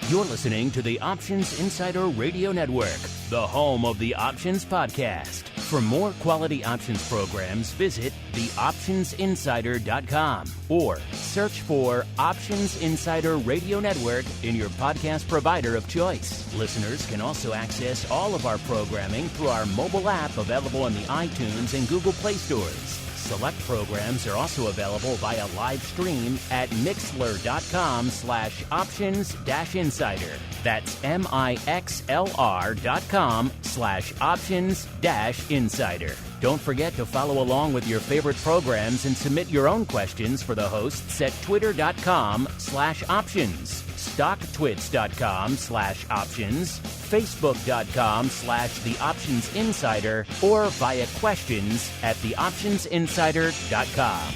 You're listening to the Options Insider Radio Network, the home of the Options Podcast. For more quality options programs, visit theoptionsinsider.com or search for Options Insider Radio Network in your podcast provider of choice. Listeners can also access all of our programming through our mobile app available in the iTunes and Google Play stores. Select programs are also available via live stream at mixlr.com/options-insider. That's mixlr.com/options-insider. Don't forget to follow along with your favorite programs and submit your own questions for the hosts at twitter.com/options, stocktwits.com/options, facebook.com/theoptionsinsider, or via questions at theoptionsinsider.com.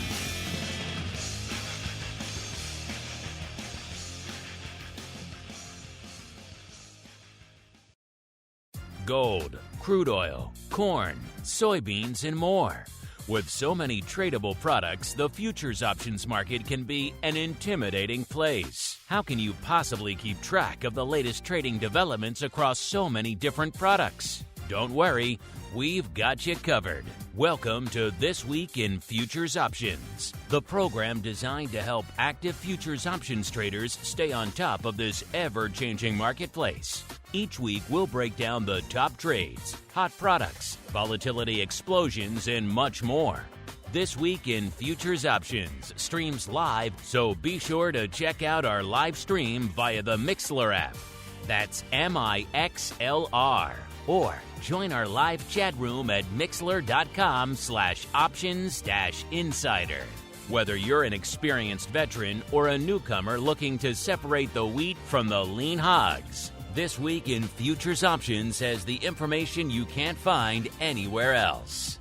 Gold, crude oil, corn, soybeans, and more. With so many tradable products, the futures options market can be an intimidating place. How can you possibly keep track of the latest trading developments across so many different products? Don't worry, we've got you covered. Welcome to This Week in Futures Options, the program designed to help active futures options traders stay on top of this ever-changing marketplace. Each week, we'll break down the top trades, hot products, volatility explosions, and much more. This Week in Futures Options streams live, so be sure to check out our live stream via the Mixlr app. That's MIXLR. Or join our live chat room at mixlr.com/options-insider. Whether you're an experienced veteran or a newcomer looking to separate the wheat from the lean hogs, This Week in Futures Options has the information you can't find anywhere else.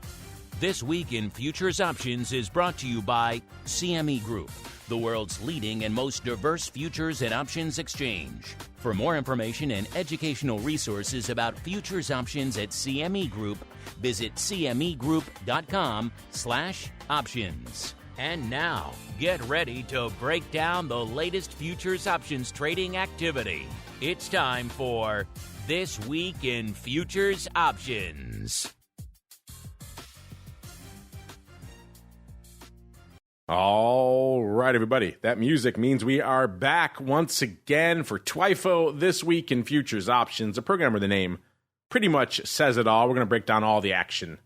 This Week in Futures Options is brought to you by CME Group, the world's leading and most diverse futures and options exchange. For more information and educational resources about futures options at CME Group, visit cmegroup.com/options. And now, get ready to break down the latest futures options trading activity. It's time for This Week in Futures Options. All right, everybody. That music means we are back once again for TWIFO This Week in Futures Options, a program where the name pretty much says it all. We're going to break down all the action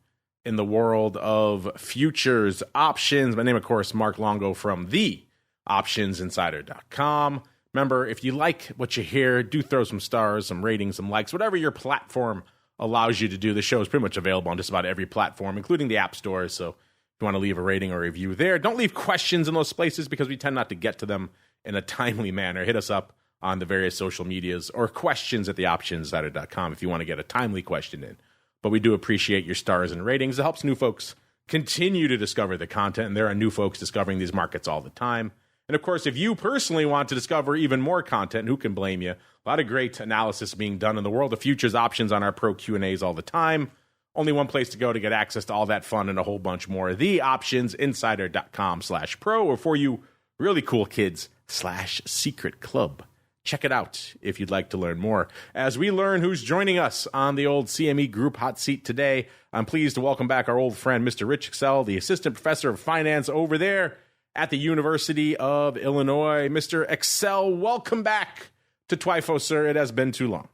in the world of futures options. My name, of course, Mark Longo from theoptionsinsider.com. Remember, if you like what you hear, do throw some stars, some ratings, some likes, whatever your platform allows you to do. The show is pretty much available on just about every platform, including the app stores. So if you want to leave a rating or review there, don't leave questions in those places because we tend not to get to them in a timely manner. Hit us up on the various social medias or questions at theoptionsinsider.com if you want to get a timely question in. But we do appreciate your stars and ratings. It helps new folks continue to discover the content, and there are new folks discovering these markets all the time. And of course, if you personally want to discover even more content, who can blame you? A lot of great analysis being done in the world of futures options on our pro Q&As all the time. Only one place to go to get access to all that fun and a whole bunch more. theoptionsinsider.com/pro, or for you really cool kids, /secret club. Check it out if you'd like to learn more. As we learn who's joining us on the old CME Group hot seat today, I'm pleased to welcome back our old friend, Mr. Rich Excell, the assistant professor of finance over there at the University of Illinois. Mr. Excell, welcome back to TWIFO, sir. It has been too long.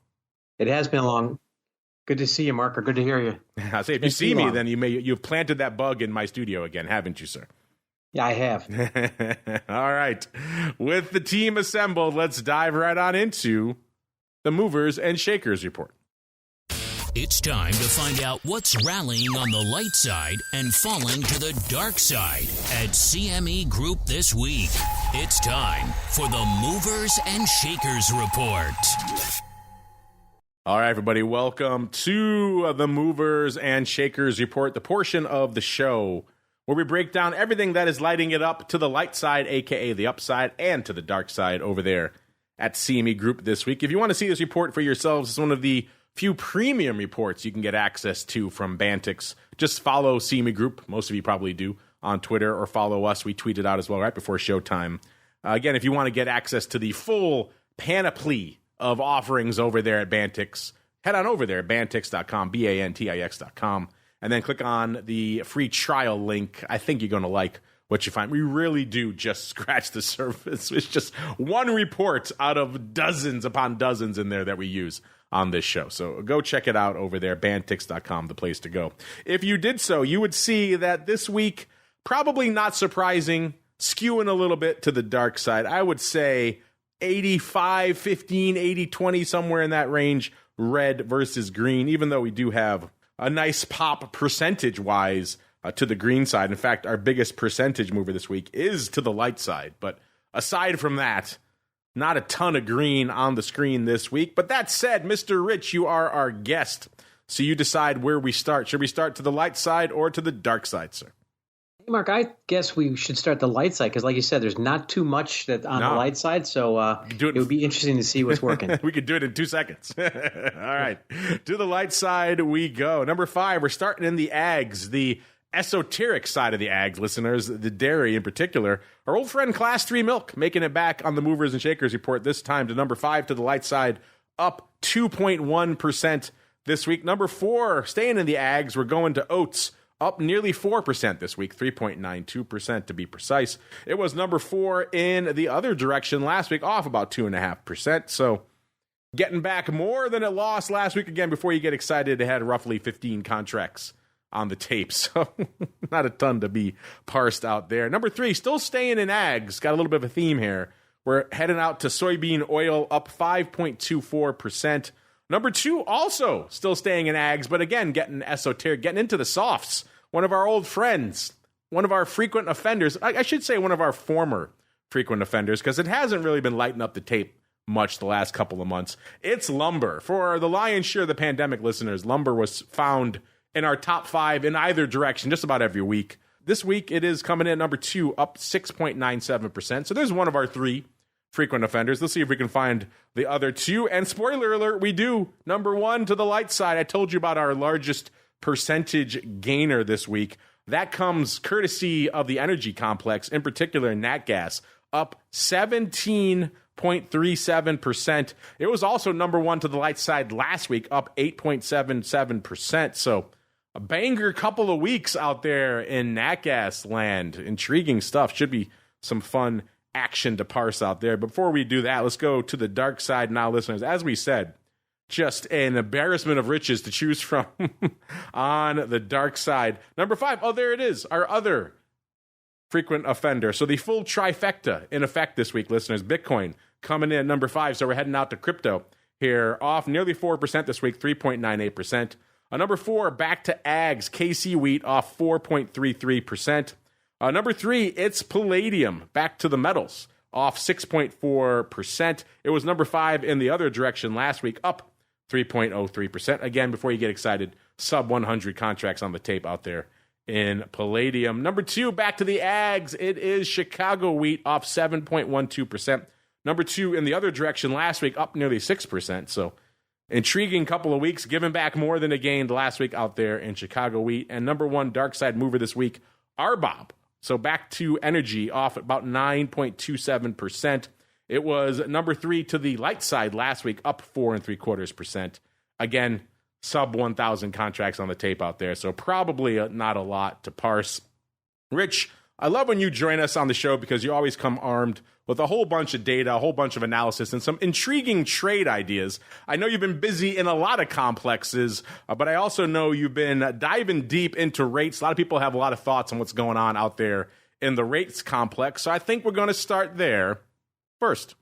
It has been long. Good to see you, Mark, or good to hear you. I say, if you see me, then you've planted that bug in my studio again, haven't you, sir? Yeah, I have. All right. With the team assembled, let's dive right on into the Movers and Shakers report. It's time to find out what's rallying on the light side and falling to the dark side at CME Group this week. It's time for the Movers and Shakers report. All right, everybody, welcome to the Movers and Shakers report, the portion of the show where we break down everything that is lighting it up to the light side, a.k.a. the upside, and to the dark side over there at CME Group this week. If you want to see this report for yourselves, it's one of the few premium reports you can get access to from Bantix. Just follow CME Group. Most of you probably do on Twitter, or follow us. We tweet it out as well right before showtime. Again, if you want to get access to the full panoply of offerings over there at Bantix. Head on over there, bantix.com, bantix.com, and then click on the free trial link. I think you're going to like what you find. We really do just scratch the surface. It's just one report out of dozens upon dozens in there that we use on this show. So go check it out over there, bantix.com, the place to go. If you did so, you would see that this week, probably not surprising, skewing a little bit to the dark side. I would say 85-15, 80-20, somewhere in that range, red versus green, even though we do have a nice pop percentage-wise to the green side. In fact, our biggest percentage mover this week is to the light side. But aside from that, not a ton of green on the screen this week. But that said, Mr. Rich, you are our guest. So you decide where we start. Should we start to the light side or to the dark side, sir? Mark, I guess we should start the light side because, like you said, there's not too much that on the light side, so it would be interesting to see what's working. We could do it in 2 seconds. All right. To the light side we go. Number 5, we're starting in the ags, the esoteric side of the ags, listeners, the dairy in particular. Our old friend Class 3 Milk making it back on the Movers and Shakers report, this time to number 5 to the light side, up 2.1% this week. Number 4, staying in the ags, we're going to oats, up nearly 4% this week, 3.92% to be precise. It was number 4 in the other direction last week, off about 2.5%. So getting back more than it lost last week. Again, before you get excited, it had roughly 15 contracts on the tape. So not a ton to be parsed out there. Number 3, still staying in ags. Got a little bit of a theme here. We're heading out to soybean oil, up 5.24%. Number 2, also still staying in ags, but again, getting esoteric, getting into the softs. One of our old friends, one of our frequent offenders, I should say one of our former frequent offenders, because it hasn't really been lighting up the tape much the last couple of months. It's lumber. For the lion's share of the pandemic listeners, lumber was found in our top 5 in either direction just about every week. This week, it is coming in at number 2, up 6.97%. So there's one of our 3 frequent offenders. Let's see if we can find the other 2. And spoiler alert, we do. Number 1 to the light side. I told you about our largest percentage gainer this week. That comes courtesy of the energy complex, in particular nat gas, up 17.37%. It was also number 1 to the light side last week, up 8.77%. So a banger couple of weeks out there in nat gas land. Intriguing stuff. Should be some fun action to parse out there. Before we do that, let's go to the dark side now, listeners. As we said, just an embarrassment of riches to choose from on the dark side. Number 5, oh, there it is, our other frequent offender. So the full trifecta in effect this week, listeners. Bitcoin coming in at number 5, so we're heading out to crypto here, off nearly 4% this week, 3.98%. Number 4, back to ags, KC wheat, off 4.33%. Number 3, it's palladium, back to the metals, off 6.4%. It was number 5 in the other direction last week, up 3.03%. Again, before you get excited, sub 100 contracts on the tape out there in palladium. Number 2, back to the ags, it is Chicago wheat, off 7.12%. Number 2 in the other direction last week, up nearly 6%. So intriguing couple of weeks, giving back more than it gained last week out there in Chicago wheat. And number 1 dark side mover this week, RBOB. So back to energy, off about 9.27%. It was number 3 to the light side last week, up 4.75%. Again, sub 1,000 contracts on the tape out there, so probably not a lot to parse. Rich, I love when you join us on the show because you always come armed with a whole bunch of data, a whole bunch of analysis, and some intriguing trade ideas. I know you've been busy in a lot of complexes, but I also know you've been diving deep into rates. A lot of people have a lot of thoughts on what's going on out there in the rates complex, so I think we're going to start there first.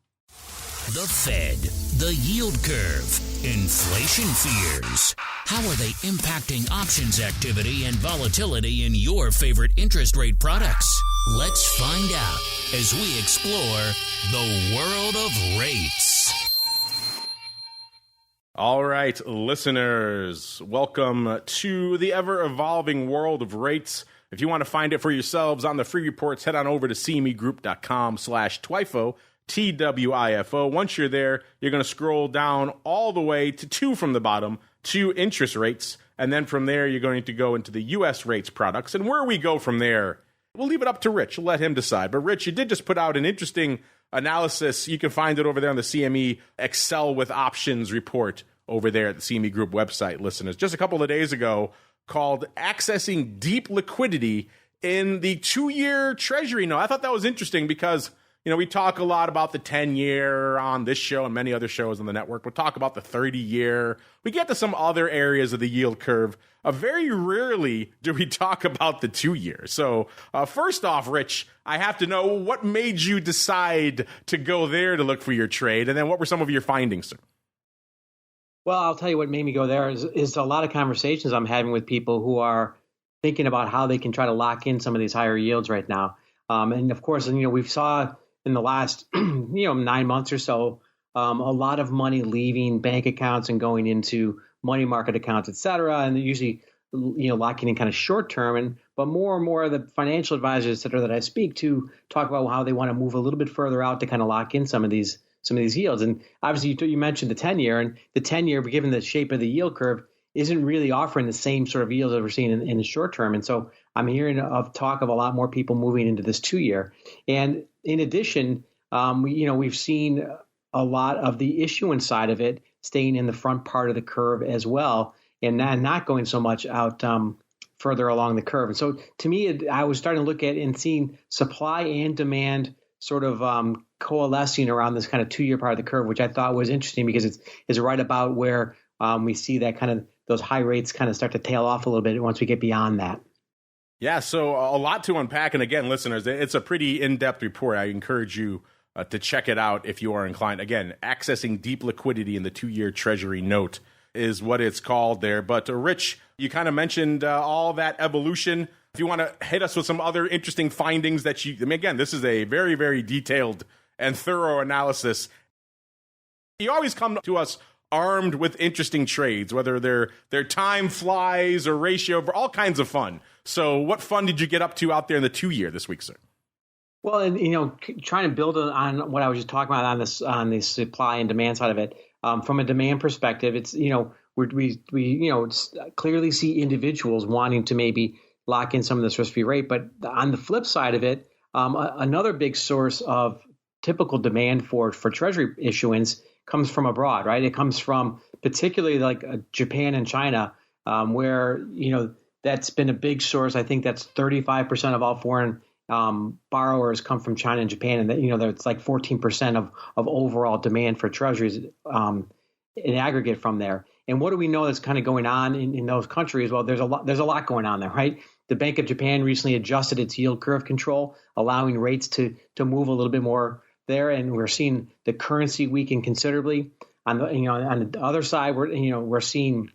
The Fed, the yield curve, inflation fears. How are they impacting options activity and volatility in your favorite interest rate products? Let's find out as we explore the world of rates. All right, listeners, welcome to the ever-evolving world of rates. If you want to find it for yourselves on the free reports, head on over to cmegroup.com/TWIFO. TWIFO. Once you're there, you're going to scroll down all the way to 2 from the bottom, to interest rates. And then from there, you're going to go into the U.S. rates products. And where we go from there, we'll leave it up to Rich. We'll let him decide. But Rich, you did just put out an interesting analysis, you can find it over there on the CME Excell with Options report over there at the CME Group website, listeners. Just a couple of days ago, called Accessing Deep Liquidity in the 2-year Treasury note. I thought that was interesting because, we talk a lot about the 10-year on this show and many other shows on the network. We'll talk about the 30-year. We get to some other areas of the yield curve. Very rarely do we talk about the 2-year. So first off, Rich, I have to know what made you decide to go there to look for your trade, and then what were some of your findings, sir? Well, I'll tell you what made me go there is a lot of conversations I'm having with people who are thinking about how they can try to lock in some of these higher yields right now. And of course, we've saw in the last 9 months or so, a lot of money leaving bank accounts and going into money market accounts, et cetera. And they're usually, locking in kind of short term. But more and more of the financial advisors, et cetera, that I speak to talk about how they want to move a little bit further out to kind of lock in some of these yields. And obviously, you mentioned the 10-year, and the 10-year, given the shape of the yield curve, isn't really offering the same sort of yields that we're seeing in the short term. And so I'm hearing of talk of a lot more people moving into this 2-year. And in addition, we've seen a lot of the issuance side of it staying in the front part of the curve as well, and not going so much out further along the curve. And so to me, I was starting to look at and seeing supply and demand sort of coalescing around this kind of 2-year part of the curve, which I thought was interesting because it's right about where we see that kind of those high rates kind of start to tail off a little bit once we get beyond that. Yeah, so a lot to unpack. And again, listeners, it's a pretty in-depth report. I encourage you to check it out if you are inclined. Again, Accessing Deep Liquidity in the 2-year Treasury note is what it's called there. But Rich, you kind of mentioned all that evolution. If you want to hit us with some other interesting findings again, this is a very, very detailed and thorough analysis. You always come to us armed with interesting trades, whether they're time flies or ratio, for all kinds of fun. So what fun did you get up to out there in the 2-year this week, sir? Well, and trying to build on what I was just talking about on the supply and demand side of it, from a demand perspective, it's we clearly see individuals wanting to maybe lock in some of this risk-free rate, but on the flip side of it, another big source of typical demand for Treasury issuance comes from abroad, right? It comes from particularly like Japan and China, where that's been a big source. I think that's 35% of all foreign borrowers come from China and Japan, and that it's like 14% of overall demand for treasuries in aggregate from there. And what do we know that's kind of going on in those countries? Well, there's a lot going on there, right? The Bank of Japan recently adjusted its yield curve control, allowing rates to move a little bit more there, and we're seeing the currency weaken considerably. On the other side, we're seeing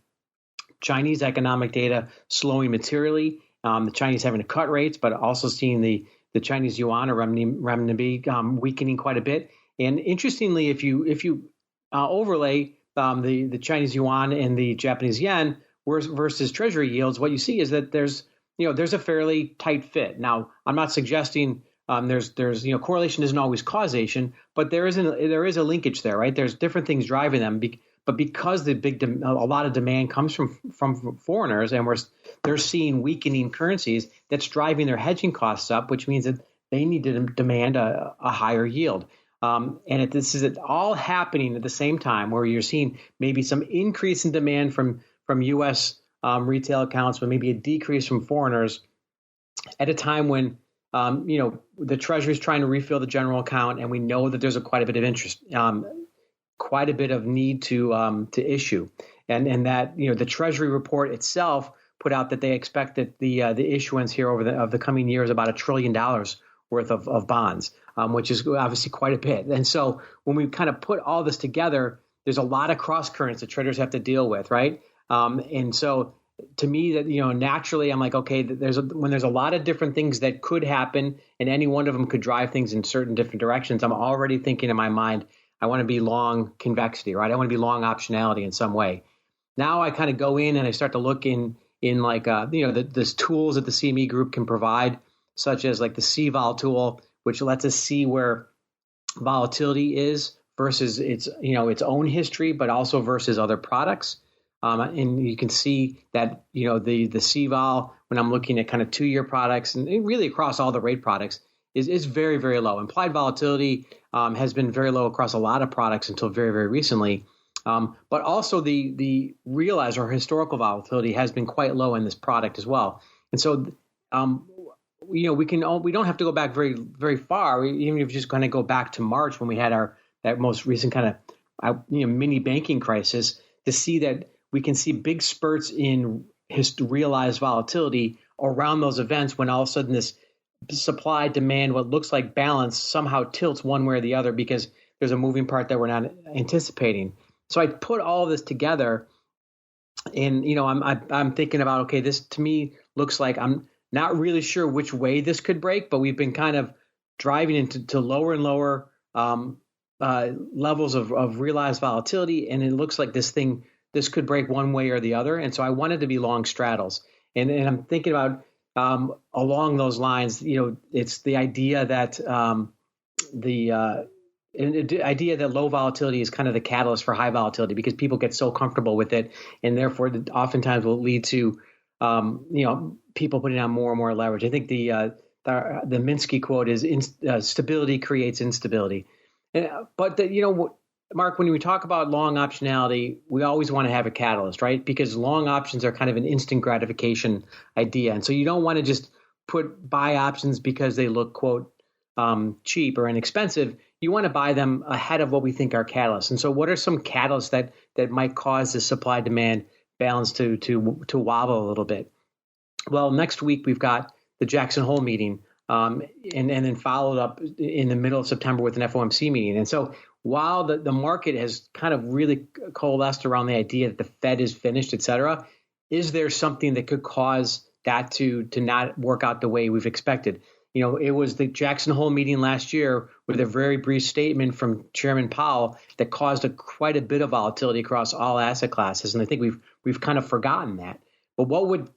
Chinese economic data slowing materially. The Chinese having to cut rates, but also seeing the Chinese yuan or renminbi weakening quite a bit. And interestingly, if you overlay the Chinese yuan and the Japanese yen versus Treasury yields, what you see is that there's a fairly tight fit. Now, I'm not suggesting there's correlation isn't always causation, but there is a linkage there, right? There's different things driving them. But because a lot of demand comes from foreigners, and they're seeing weakening currencies, that's driving their hedging costs up, which means that they need to demand a higher yield. And this is all happening at the same time, where you're seeing maybe some increase in demand from U.S. Retail accounts, but maybe a decrease from foreigners at a time when the Treasury is trying to refill the general account, and we know that there's quite a bit of interest. Quite a bit of need to issue, and that the Treasury report itself put out that they expect that the issuance here over the coming years about $1 trillion worth of bonds, which is obviously quite a bit. And so when we kind of put all this together, there's a lot of cross currents that traders have to deal with, right? And so to me, that naturally, I'm like, okay, when there's a lot of different things that could happen, and any one of them could drive things in certain different directions, I'm already thinking in my mind, I want to be long convexity, right? I want to be long optionality in some way. Now I kind of go in and I start to look in like, the tools that the CME group can provide, such as like the CVol tool, which lets us see where volatility is versus its own history, but also versus other products. And you can see that, the CVol, when I'm looking at kind of 2-year products and really across all the rate products, is very, very low. Implied volatility has been very low across a lot of products until very, very recently. But also the realized or historical volatility has been quite low in this product as well. And so, we don't have to go back very, very far. Even if you just kind of go back to March when we had that most recent kind of mini banking crisis, to see that we can see big spurts in realized volatility around those events when all of a sudden this supply demand, what looks like balance, somehow tilts one way or the other because there's a moving part that we're not anticipating. So I put all of this together, and I'm thinking about, okay, this to me looks like I'm not really sure which way this could break, but we've been kind of driving into lower and lower levels of realized volatility, and it looks like this could break one way or the other. And so I wanted to be long straddles, and I'm thinking about along those lines. It's the idea that the idea that low volatility is kind of the catalyst for high volatility because people get so comfortable with it, and therefore oftentimes will lead to people putting on more and more leverage. I think the Minsky quote is stability creates instability. But Mark, when we talk about long optionality, we always want to have a catalyst, right? Because long options are kind of an instant gratification idea, and so you don't want to just buy options because they look quote cheap or inexpensive. You want to buy them ahead of what we think are catalysts. And so what are some catalysts that might cause the supply demand balance to wobble a little bit? Well, next week we've got the Jackson Hole meeting, and then followed up in the middle of September with an FOMC meeting. And so while the market has kind of really coalesced around the idea that the Fed is finished, et cetera, is there something that could cause that to not work out the way we've expected? It was the Jackson Hole meeting last year with a very brief statement from Chairman Powell that caused quite a bit of volatility across all asset classes, and I think we've kind of forgotten that. But what would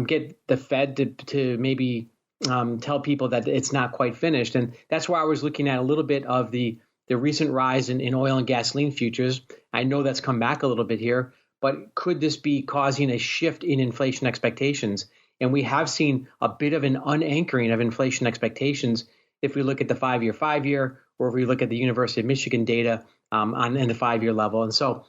get the Fed to maybe tell people that it's not quite finished? And that's why I was looking at a little bit of the recent rise in oil and gasoline futures. I know that's come back a little bit here, but could this be causing a shift in inflation expectations? And we have seen a bit of an unanchoring of inflation expectations if we look at the 5-year, or if we look at the University of Michigan data in the 5-year level. And so,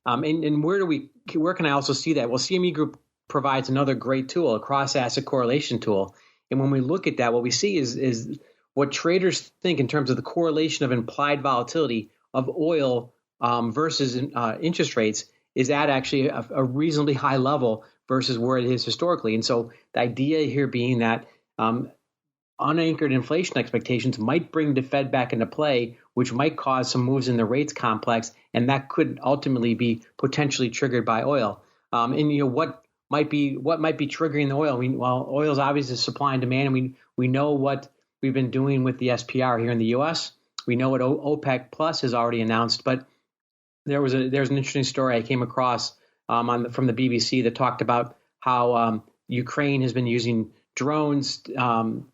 and where can I also see that? Well, CME Group provides another great tool, a cross-asset correlation tool. And when we look at that, what we see is what traders think in terms of the correlation of implied volatility of oil versus interest rates is at actually a reasonably high level versus where it is historically. And so the idea here being that unanchored inflation expectations might bring the Fed back into play, which might cause some moves in the rates complex, and that could ultimately be potentially triggered by oil. What might be triggering the oil? Oil is obviously supply and demand, and we know what we've been doing with the SPR here in the U.S. We know what OPEC Plus has already announced, but there's an interesting story I came across from the BBC that talked about how Ukraine has been using drones, to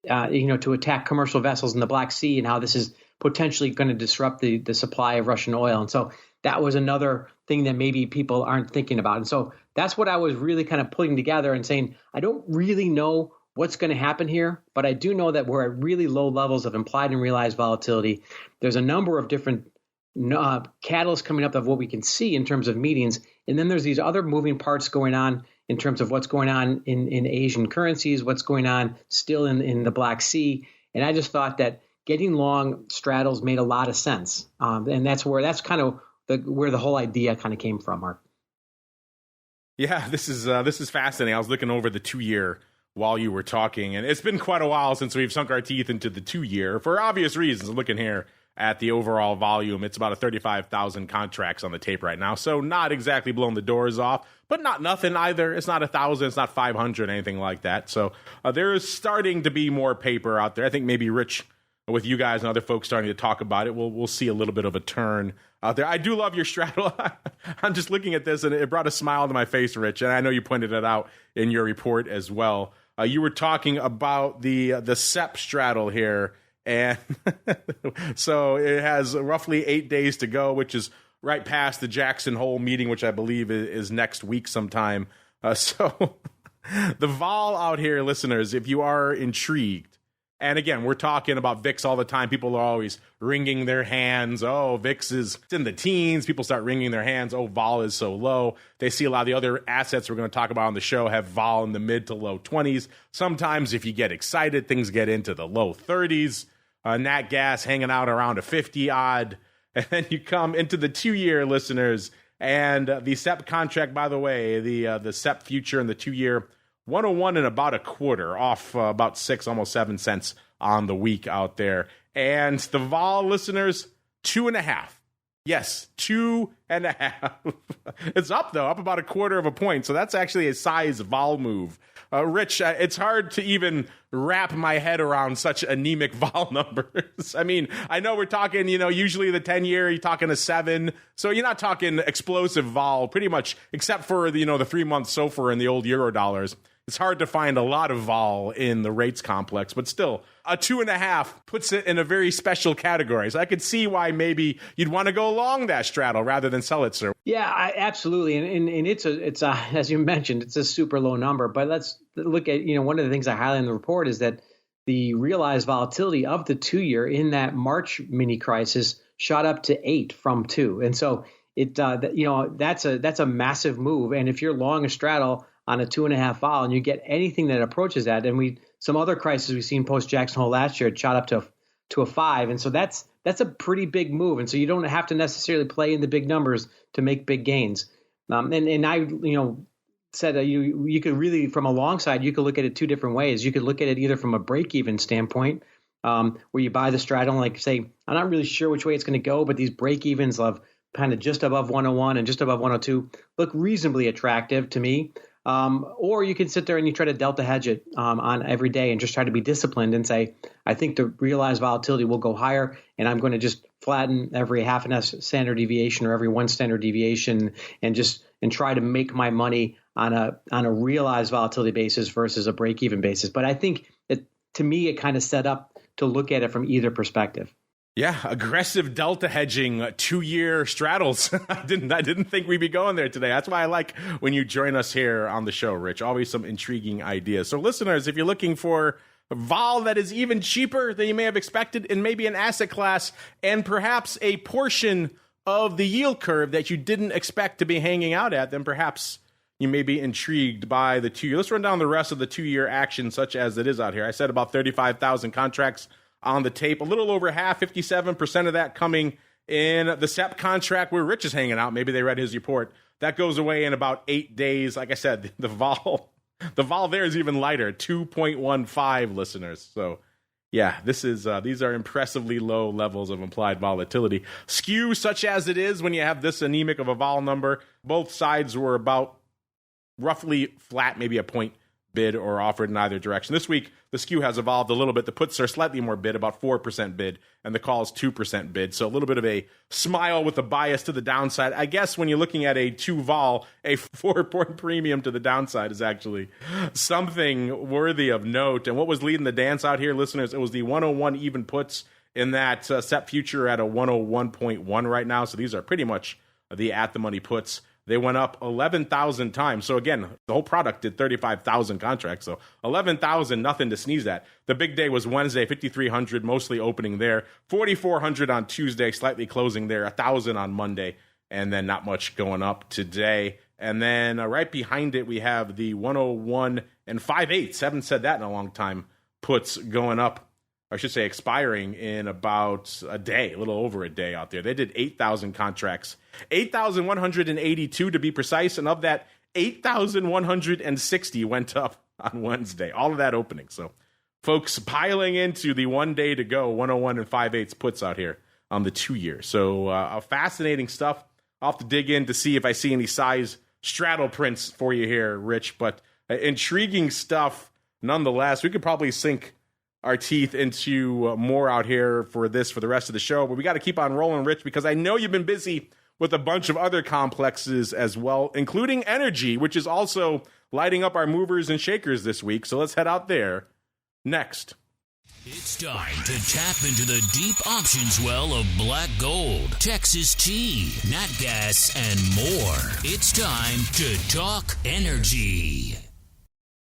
attack commercial vessels in the Black Sea, and how this is potentially going to disrupt the supply of Russian oil. And so that was another thing that maybe people aren't thinking about. And so that's what I was really kind of putting together and saying, I don't really know what's going to happen here, but I do know that we're at really low levels of implied and realized volatility. There's a number of different catalysts coming up of what we can see in terms of meetings. And then there's these other moving parts going on in terms of what's going on in Asian currencies, what's going on still in the Black Sea. And I just thought that getting long straddles made a lot of sense. And that's kind of where the whole idea kind of came from, Mark. Yeah, this is fascinating. I was looking over the 2-year while you were talking, and it's been quite a while since we've sunk our teeth into the 2-year for obvious reasons. Looking here at the overall volume, it's about 35,000 contracts on the tape right now, so not exactly blowing the doors off, but not nothing either. It's not 1,000, it's not 500, anything like that. So there is starting to be more paper out there. I think maybe Rich, with you guys and other folks starting to talk about it, we'll see a little bit of a turn out there. I do love your straddle. I'm just looking at this, and it brought a smile to my face, Rich, and I know you pointed it out in your report as well. You were talking about the SEP straddle here, and so it has roughly 8 days to go, which is right past the Jackson Hole meeting, which I believe is next week sometime. So the vol out here, listeners, if you are intrigued, And again, we're talking about VIX all the time. People are always wringing their hands. Oh, VIX is in the teens. People start wringing their hands. Oh, vol is so low. They see a lot of the other assets we're going to talk about on the show have vol in the mid to low 20s. Sometimes if you get excited, things get into the low 30s. Nat gas hanging out around a 50 odd. And then you come into the 2-year, listeners. And the SEP contract, by the way, the SEP future and the 2-year, 101 and about a quarter, off about 6, almost 7 cents on the week out there. And the vol, listeners, 2.5. Yes, 2.5. It's up, though, up about a quarter of a point. So that's actually a size vol move. Rich, it's hard to even wrap my head around such anemic vol numbers. I mean, I know we're talking, usually the 10-year, you're talking a 7. So you're not talking explosive vol, pretty much, except for, the 3-month SOFR and the old euro dollars. It's hard to find a lot of vol in the rates complex, but still, a 2.5 puts it in a very special category. So I could see why maybe you'd want to go long that straddle rather than sell it, sir. Yeah, absolutely. And it's a as you mentioned, it's a super low number. But let's look at, one of the things I highlight in the report is that the realized volatility of the 2-year in that March mini crisis shot up to 8 from 2. And so that's a massive move. And if you're long a straddle on a 2.5 vol and you get anything that approaches that, and some other crises we've seen post Jackson Hole last year, it shot up to a 5. And so that's a pretty big move. And so you don't have to necessarily play in the big numbers to make big gains. And I, said you could really, from a long side, you could look at it 2 different ways. You could look at it either from a break-even standpoint, where you buy the straddle and like say, I'm not really sure which way it's going to go, but these break-evens of kind of just above 101 and just above 102 look reasonably attractive to me. Or you can sit there and you try to delta hedge it on every day and just try to be disciplined and say, I think the realized volatility will go higher, and I'm going to just flatten every half an S standard deviation or every 1 standard deviation and try to make my money on a realized volatility basis versus a break even basis. But I think to me, it kind of set up to look at it from either perspective. Yeah, aggressive delta hedging, 2-year straddles. I didn't think we'd be going there today. That's why I like when you join us here on the show, Rich. Always some intriguing ideas. So listeners, if you're looking for vol that is even cheaper than you may have expected in maybe an asset class and perhaps a portion of the yield curve that you didn't expect to be hanging out at, then perhaps you may be intrigued by the 2-year. Let's run down the rest of the 2-year action such as it is out here. I said about 35,000 contracts on the tape, a little over half, 57% of that coming in the SEP contract where Rich is hanging out. Maybe they read his report. That goes away in about 8 days. Like I said, the vol there is even lighter, 2.15 listeners. So yeah, these are impressively low levels of implied volatility. Skew such as it is when you have this anemic of a vol number, both sides were about roughly flat, maybe a point bid or offered in either direction. This week, the skew has evolved a little bit. The puts are slightly more bid, about 4% bid, and the calls 2% bid. So a little bit of a smile with a bias to the downside. I guess when you're looking at a 2 vol, a 4-point premium to the downside is actually something worthy of note. And what was leading the dance out here, listeners? It was the 101 even puts in that SEP future at a 101.1 right now. So these are pretty much the at-the-money puts. They went up 11,000 times. So again, the whole product did 35,000 contracts. So 11,000, nothing to sneeze at. The big day was Wednesday, 5,300, mostly opening there. 4,400 on Tuesday, slightly closing there. 1,000 on Monday, and then not much going up today. And then right behind it, we have the 101 and 5/8. Haven't said that in a long time. Puts going up. I should say expiring in about a day, a little over a day out there. They did 8,000 contracts, 8,182 to be precise, and of that, 8,160 went up on Wednesday. All of that opening. So folks piling into the 1 day to go, 101 and 5/8 puts out here on the 2-year. So fascinating stuff. I'll have to dig in to see if I see any size straddle prints for you here, Rich, but intriguing stuff nonetheless. We could probably sink our teeth into more out here for the rest of the show. But we got to keep on rolling, Rich, because I know you've been busy with a bunch of other complexes as well, including energy, which is also lighting up our movers and shakers this week. So let's head out there next. It's time to tap into the deep options well of black gold, Texas tea, nat gas, and more. It's time to talk energy.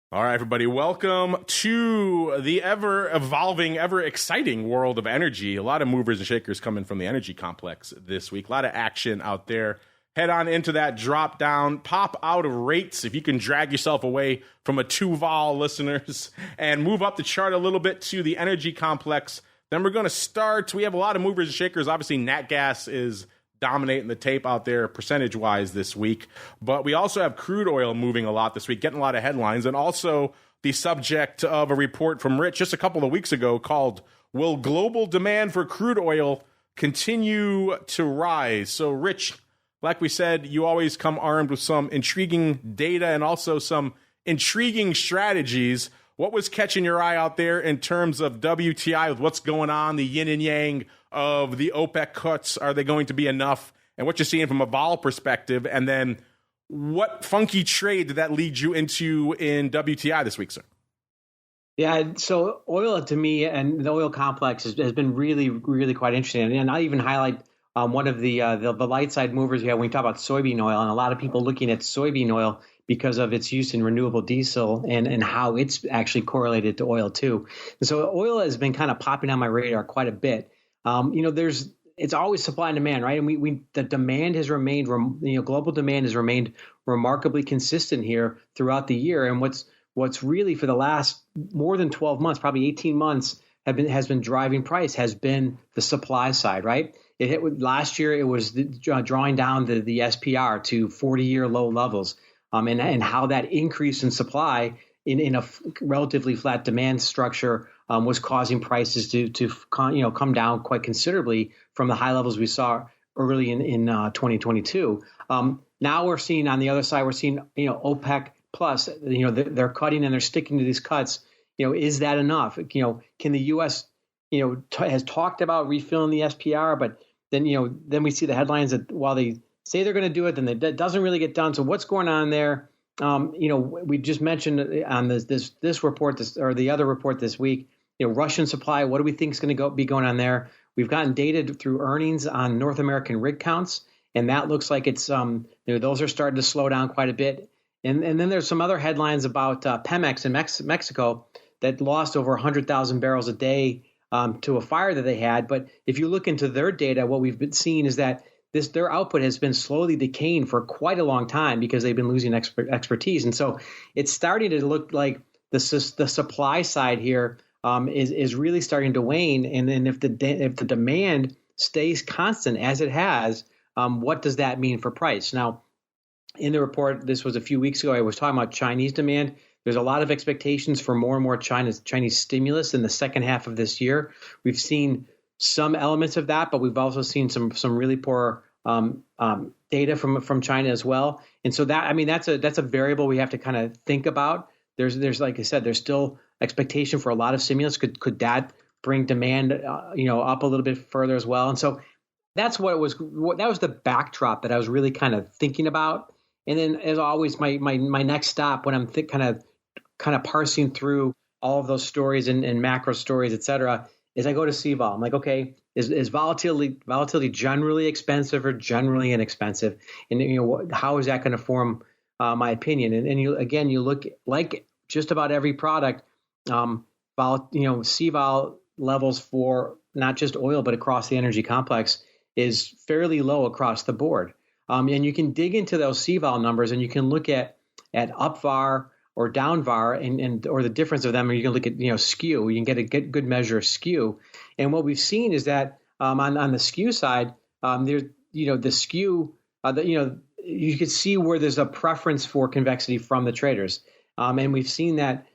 All right, everybody, welcome to the ever-evolving, ever-exciting world of energy. A lot of movers and shakers coming from the energy complex this week. A lot of action out there. Head on into that drop down, pop out of rates if you can drag yourself away from a 2-vol, listeners, and move up the chart a little bit to the energy complex. Then we're going to start. We have a lot of movers and shakers. Obviously, nat gas is dominating the tape out there percentage-wise this week. But we also have crude oil moving a lot this week, getting a lot of headlines, and also the subject of a report from Rich just a couple of weeks ago called, "Will Global Demand for Crude Oil Continue to Rise?" So, Rich, like we said, you always come armed with some intriguing data and also some intriguing strategies. What was catching your eye out there in terms of WTI with what's going on, the yin and yang of the OPEC cuts? Are they going to be enough? And what you're seeing from a vol perspective? And then what funky trade did that lead you into in WTI this week, sir? Yeah, so oil to me and the oil complex has been really, really quite interesting. And I'll even highlight one of the light side movers we have when we talk about soybean oil, and a lot of people looking at soybean oil because of its use in renewable diesel and how it's actually correlated to oil too. And so oil has been kind of popping on my radar quite a bit. It's always supply and demand, right? And the demand has remained, global demand has remained remarkably consistent here throughout the year. And what's really for the last more than 12 months, probably 18 months, has been driving price has been the supply side, right? Last year, it was drawing down the SPR to 40-year low levels, and how that increase in supply in a relatively flat demand structure was causing prices to come down quite considerably from the high levels we saw early in 2022. Now we're seeing on the other side, we're seeing OPEC plus, they're cutting and they're sticking to these cuts. Is that enough? Can the U.S. has talked about refilling the SPR, but then we see the headlines that while they say they're going to do it, then that doesn't really get done. So what's going on there? We just mentioned on this report, or the other report this week, Russian supply. What do we think is going to be going on there? We've gotten data through earnings on North American rig counts, and that looks like it's those are starting to slow down quite a bit. And then there's some other headlines about Pemex in Mexico that lost over 100,000 barrels a day to a fire that they had. But if you look into their data, what we've been seeing is that their output has been slowly decaying for quite a long time because they've been losing expertise. And so it's starting to look like the supply side here is really starting to wane. And then if the demand stays constant as it has, what does that mean for price? Now, in the report, this was a few weeks ago, I was talking about Chinese demand. There's a lot of expectations for more and more Chinese stimulus in the second half of this year. We've seen some elements of that, but we've also seen some really poor data from China as well. And so that's a variable we have to kind of think about. There's like I said, there's still expectation for a lot of stimulus. Could that bring demand up a little bit further as well? And so that's that was the backdrop that I was really kind of thinking about. And then, as always, my next stop when I'm kind of parsing through all of those stories and macro stories, et cetera, is I go to CVOL. I'm like, okay, is volatility generally expensive or generally inexpensive? And how is that going to form my opinion? And you look like just about every product, CVOL levels for not just oil but across the energy complex is fairly low across the board. And you can dig into those CVOL numbers and you can look at up VAR or down VAR and or the difference of them, or you can look at skew. You can get a good measure of skew. And what we've seen is that on the skew side, there's the skew you can see where there's a preference for convexity from the traders. And we've seen that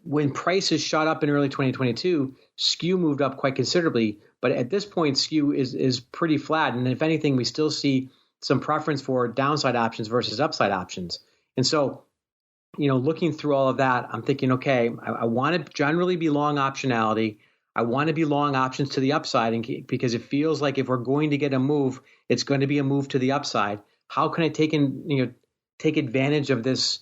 when prices shot up in early 2022, skew moved up quite considerably. But at this point, skew is pretty flat. And if anything, we still see some preference for downside options versus upside options. And so, looking through all of that, I'm thinking, okay, I want to generally be long optionality. I want to be long options to the upside because it feels like if we're going to get a move, it's going to be a move to the upside. How can I take advantage of this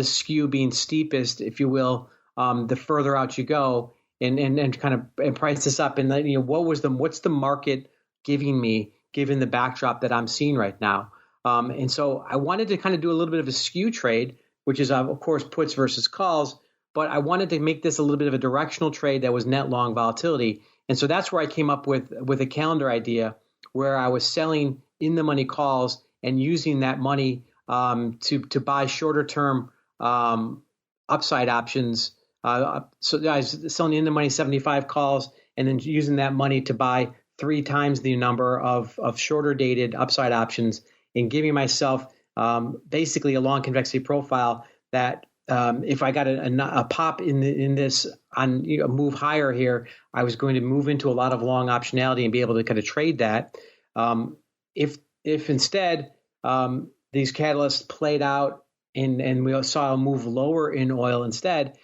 skew being steepest, if you will, the further out you go, and kind of price this up? And what's the market giving me, given the backdrop that I'm seeing right now? And so I wanted to kind of do a little bit of a skew trade which is, of course, puts versus calls. But I wanted to make this a little bit of a directional trade that was net long volatility. And so that's where I came up with a calendar idea where I was selling in the money calls and using that money to buy shorter term upside options. So I was selling in the money 75 calls and then using that money to buy 3 times the number of shorter dated upside options and giving myself basically a long convexity profile that if I got a pop in this on a move higher here, I was going to move into a lot of long optionality and be able to kind of trade that. If instead these catalysts played out and we saw a move lower in oil instead,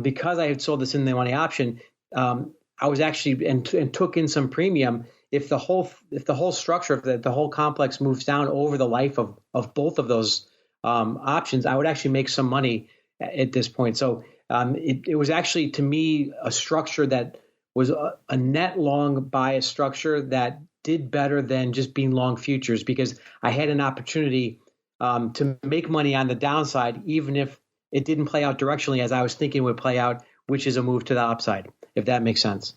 because I had sold this in the money option, I was actually and took in some premium. If the whole structure of the whole complex moves down over the life of both of those options, I would actually make some money at this point. So it was actually, to me, a structure that was a net long bias structure that did better than just being long futures, because I had an opportunity to make money on the downside, even if it didn't play out directionally as I was thinking it would play out, which is a move to the upside, if that makes sense.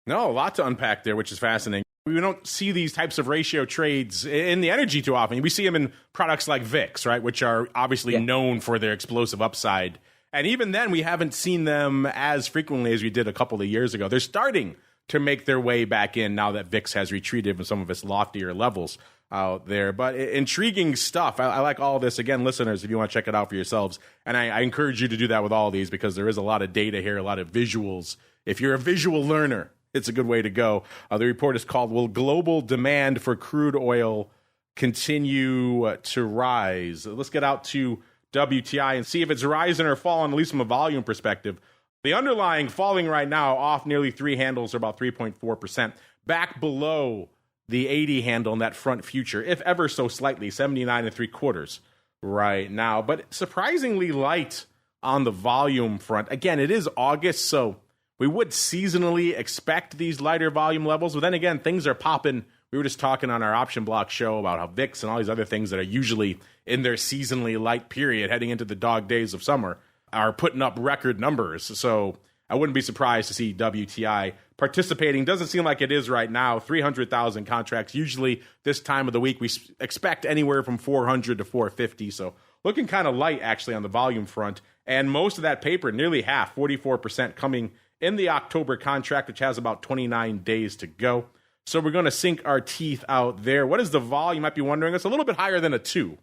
No, a lot to unpack there, which is fascinating. We don't see these types of ratio trades in the energy too often. We see them in products like VIX, right, which are obviously known for their explosive upside. And even then, we haven't seen them as frequently as we did a couple of years ago. They're starting to make their way back in now that VIX has retreated from some of its loftier levels out there. But intriguing stuff. I like all of this. Again, listeners, if you want to check it out for yourselves, and I encourage you to do that with all of these, because there is a lot of data here, a lot of visuals. If you're a visual learner, it's a good way to go. The report is called, Will Global Demand for Crude Oil Continue to Rise? Let's get out to WTI and see if it's rising or falling, at least from a volume perspective. The underlying falling right now off nearly 3 handles, or about 3.4%, back below the 80 handle in that front future, if ever so slightly, 79.75 right now. But surprisingly light on the volume front. Again, it is August, so we would seasonally expect these lighter volume levels, but then again, things are popping. We were just talking on our Option Block show about how VIX and all these other things that are usually in their seasonally light period heading into the dog days of summer are putting up record numbers. So I wouldn't be surprised to see WTI participating. Doesn't seem like it is right now. 300,000 contracts. Usually this time of the week, we expect anywhere from 400 to 450. So looking kind of light, actually, on the volume front. And most of that paper, nearly half, 44%, coming in the October contract, which has about 29 days to go. So we're going to sink our teeth out there. What is the vol? You might be wondering. It's a little bit higher than a 2.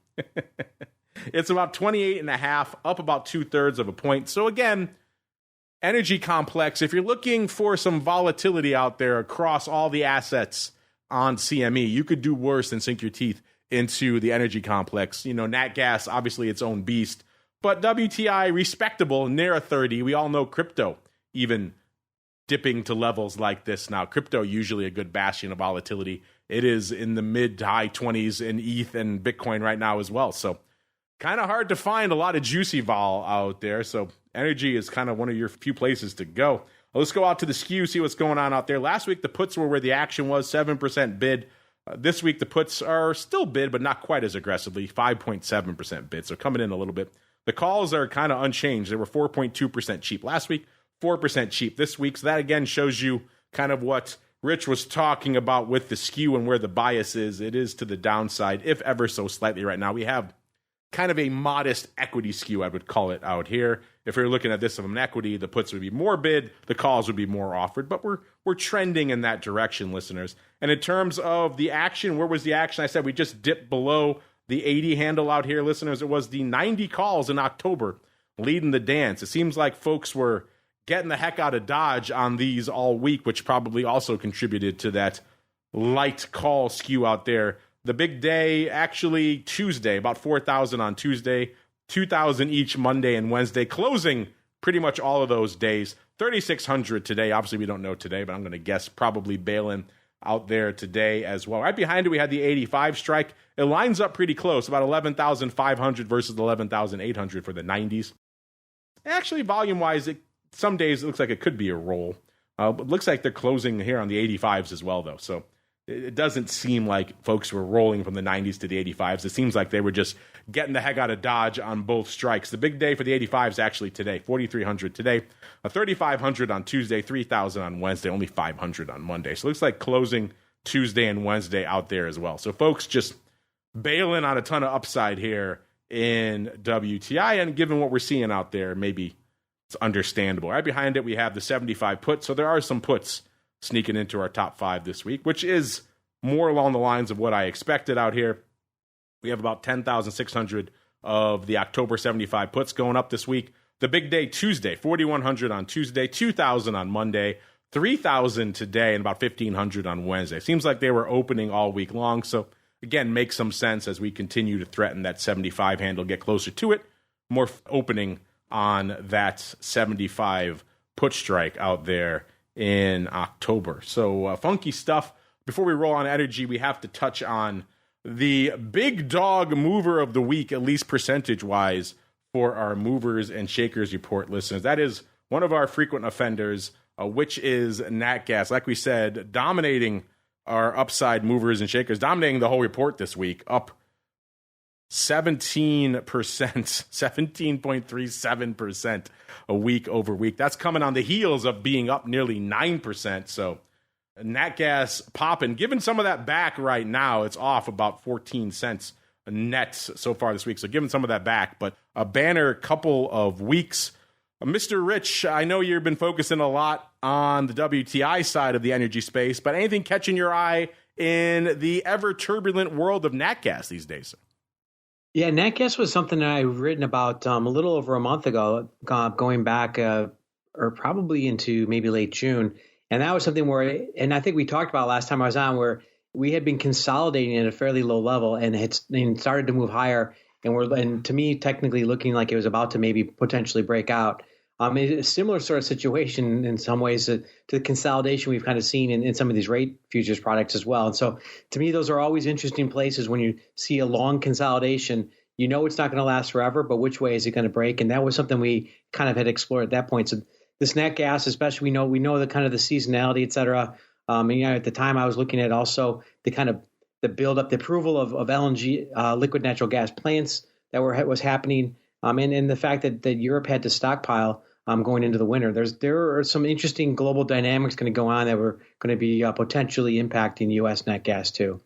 It's about 28.5, up about 2/3 of a point. So again, energy complex, if you're looking for some volatility out there across all the assets on CME, you could do worse than sink your teeth into the energy complex. You know, nat gas, obviously its own beast, but WTI, respectable, near a 30. We all know crypto even dipping to levels like this now. Crypto, usually a good bastion of volatility. It is in the mid to high 20s in ETH and Bitcoin right now as well. So kind of hard to find a lot of juicy vol out there. So energy is kind of one of your few places to go. Well, let's go out to the skew, see what's going on out there. Last week, the puts were where the action was, 7% bid. This week, the puts are still bid, but not quite as aggressively, 5.7% bid. So coming in a little bit. The calls are kind of unchanged. They were 4.2% cheap last week, 4% cheap this week. So that, again, shows you kind of what Rich was talking about with the skew and where the bias is. It is to the downside, if ever so slightly right now. We have kind of a modest equity skew, I would call it out here. If we were looking at this from an equity, the puts would be more bid, the calls would be more offered, but we're trending in that direction, listeners. And in terms of the action, where was the action? I said we just dipped below the 80 handle out here, listeners. It was the 90 calls in October leading the dance. It seems like folks were getting the heck out of Dodge on these all week, which probably also contributed to that light call skew out there. The big day, actually Tuesday, about 4,000 on Tuesday, 2,000 each Monday and Wednesday, closing pretty much all of those days. 3,600 today. Obviously, we don't know today, but I'm going to guess probably bailing out there today as well. Right behind it, we had the 85 strike. It lines up pretty close, about 11,500 versus 11,800 for the 90s. Actually, volume-wise, some days it looks like it could be a roll. But it looks like they're closing here on the 85s as well, though. So it doesn't seem like folks were rolling from the 90s to the 85s. It seems like they were just getting the heck out of Dodge on both strikes. The big day for the 85s actually today, 4,300 today, a 3,500 on Tuesday, 3,000 on Wednesday, only 500 on Monday. So it looks like closing Tuesday and Wednesday out there as well. So folks just bailing on a ton of upside here in WTI, and given what we're seeing out there, maybe it's understandable. Right behind it, we have the 75 puts. So there are some puts sneaking into our top 5 this week, which is more along the lines of what I expected out here. We have about 10,600 of the October 75 puts going up this week. The big day Tuesday, 4,100 on Tuesday, 2,000 on Monday, 3,000 today, and about 1,500 on Wednesday. Seems like they were opening all week long. So again, makes some sense as we continue to threaten that 75 handle, get closer to it. More opening on that 75 put strike out there in October. So funky stuff. Before we roll on energy, we have to touch on the big dog mover of the week, at least percentage-wise, for our movers and shakers report listeners. That is one of our frequent offenders, which is nat gas. Like we said, dominating our upside movers and shakers, dominating the whole report this week, up 17%, 17.37% a week over week. That's coming on the heels of being up nearly 9%. So nat gas popping. Given some of that back right now, it's off about 14 cents net so far this week. So giving some of that back, but a banner couple of weeks. Mr. Rich, I know you've been focusing a lot on the WTI side of the energy space, but anything catching your eye in the ever turbulent world of nat gas these days? Yeah, nat gas was something that I've written about a little over a month ago, going back or probably into maybe late June. And that was something where, and I think we talked about last time I was on, where we had been consolidating at a fairly low level and started to move higher. And to me, technically looking like it was about to maybe potentially break out. It's a similar sort of situation in some ways to the consolidation we've kind of seen in some of these rate futures products as well. And so to me, those are always interesting places when you see a long consolidation. You know it's not going to last forever, but which way is it going to break? And that was something we kind of had explored at that point. So this nat gas, especially, we know the kind of the seasonality, et cetera. And, at the time I was looking at also the kind of the buildup, the approval of LNG, liquid natural gas plants that was happening, and the fact that Europe had to stockpile going into the winter. There are some interesting global dynamics going to go on that were going to be potentially impacting U.S. nat gas too.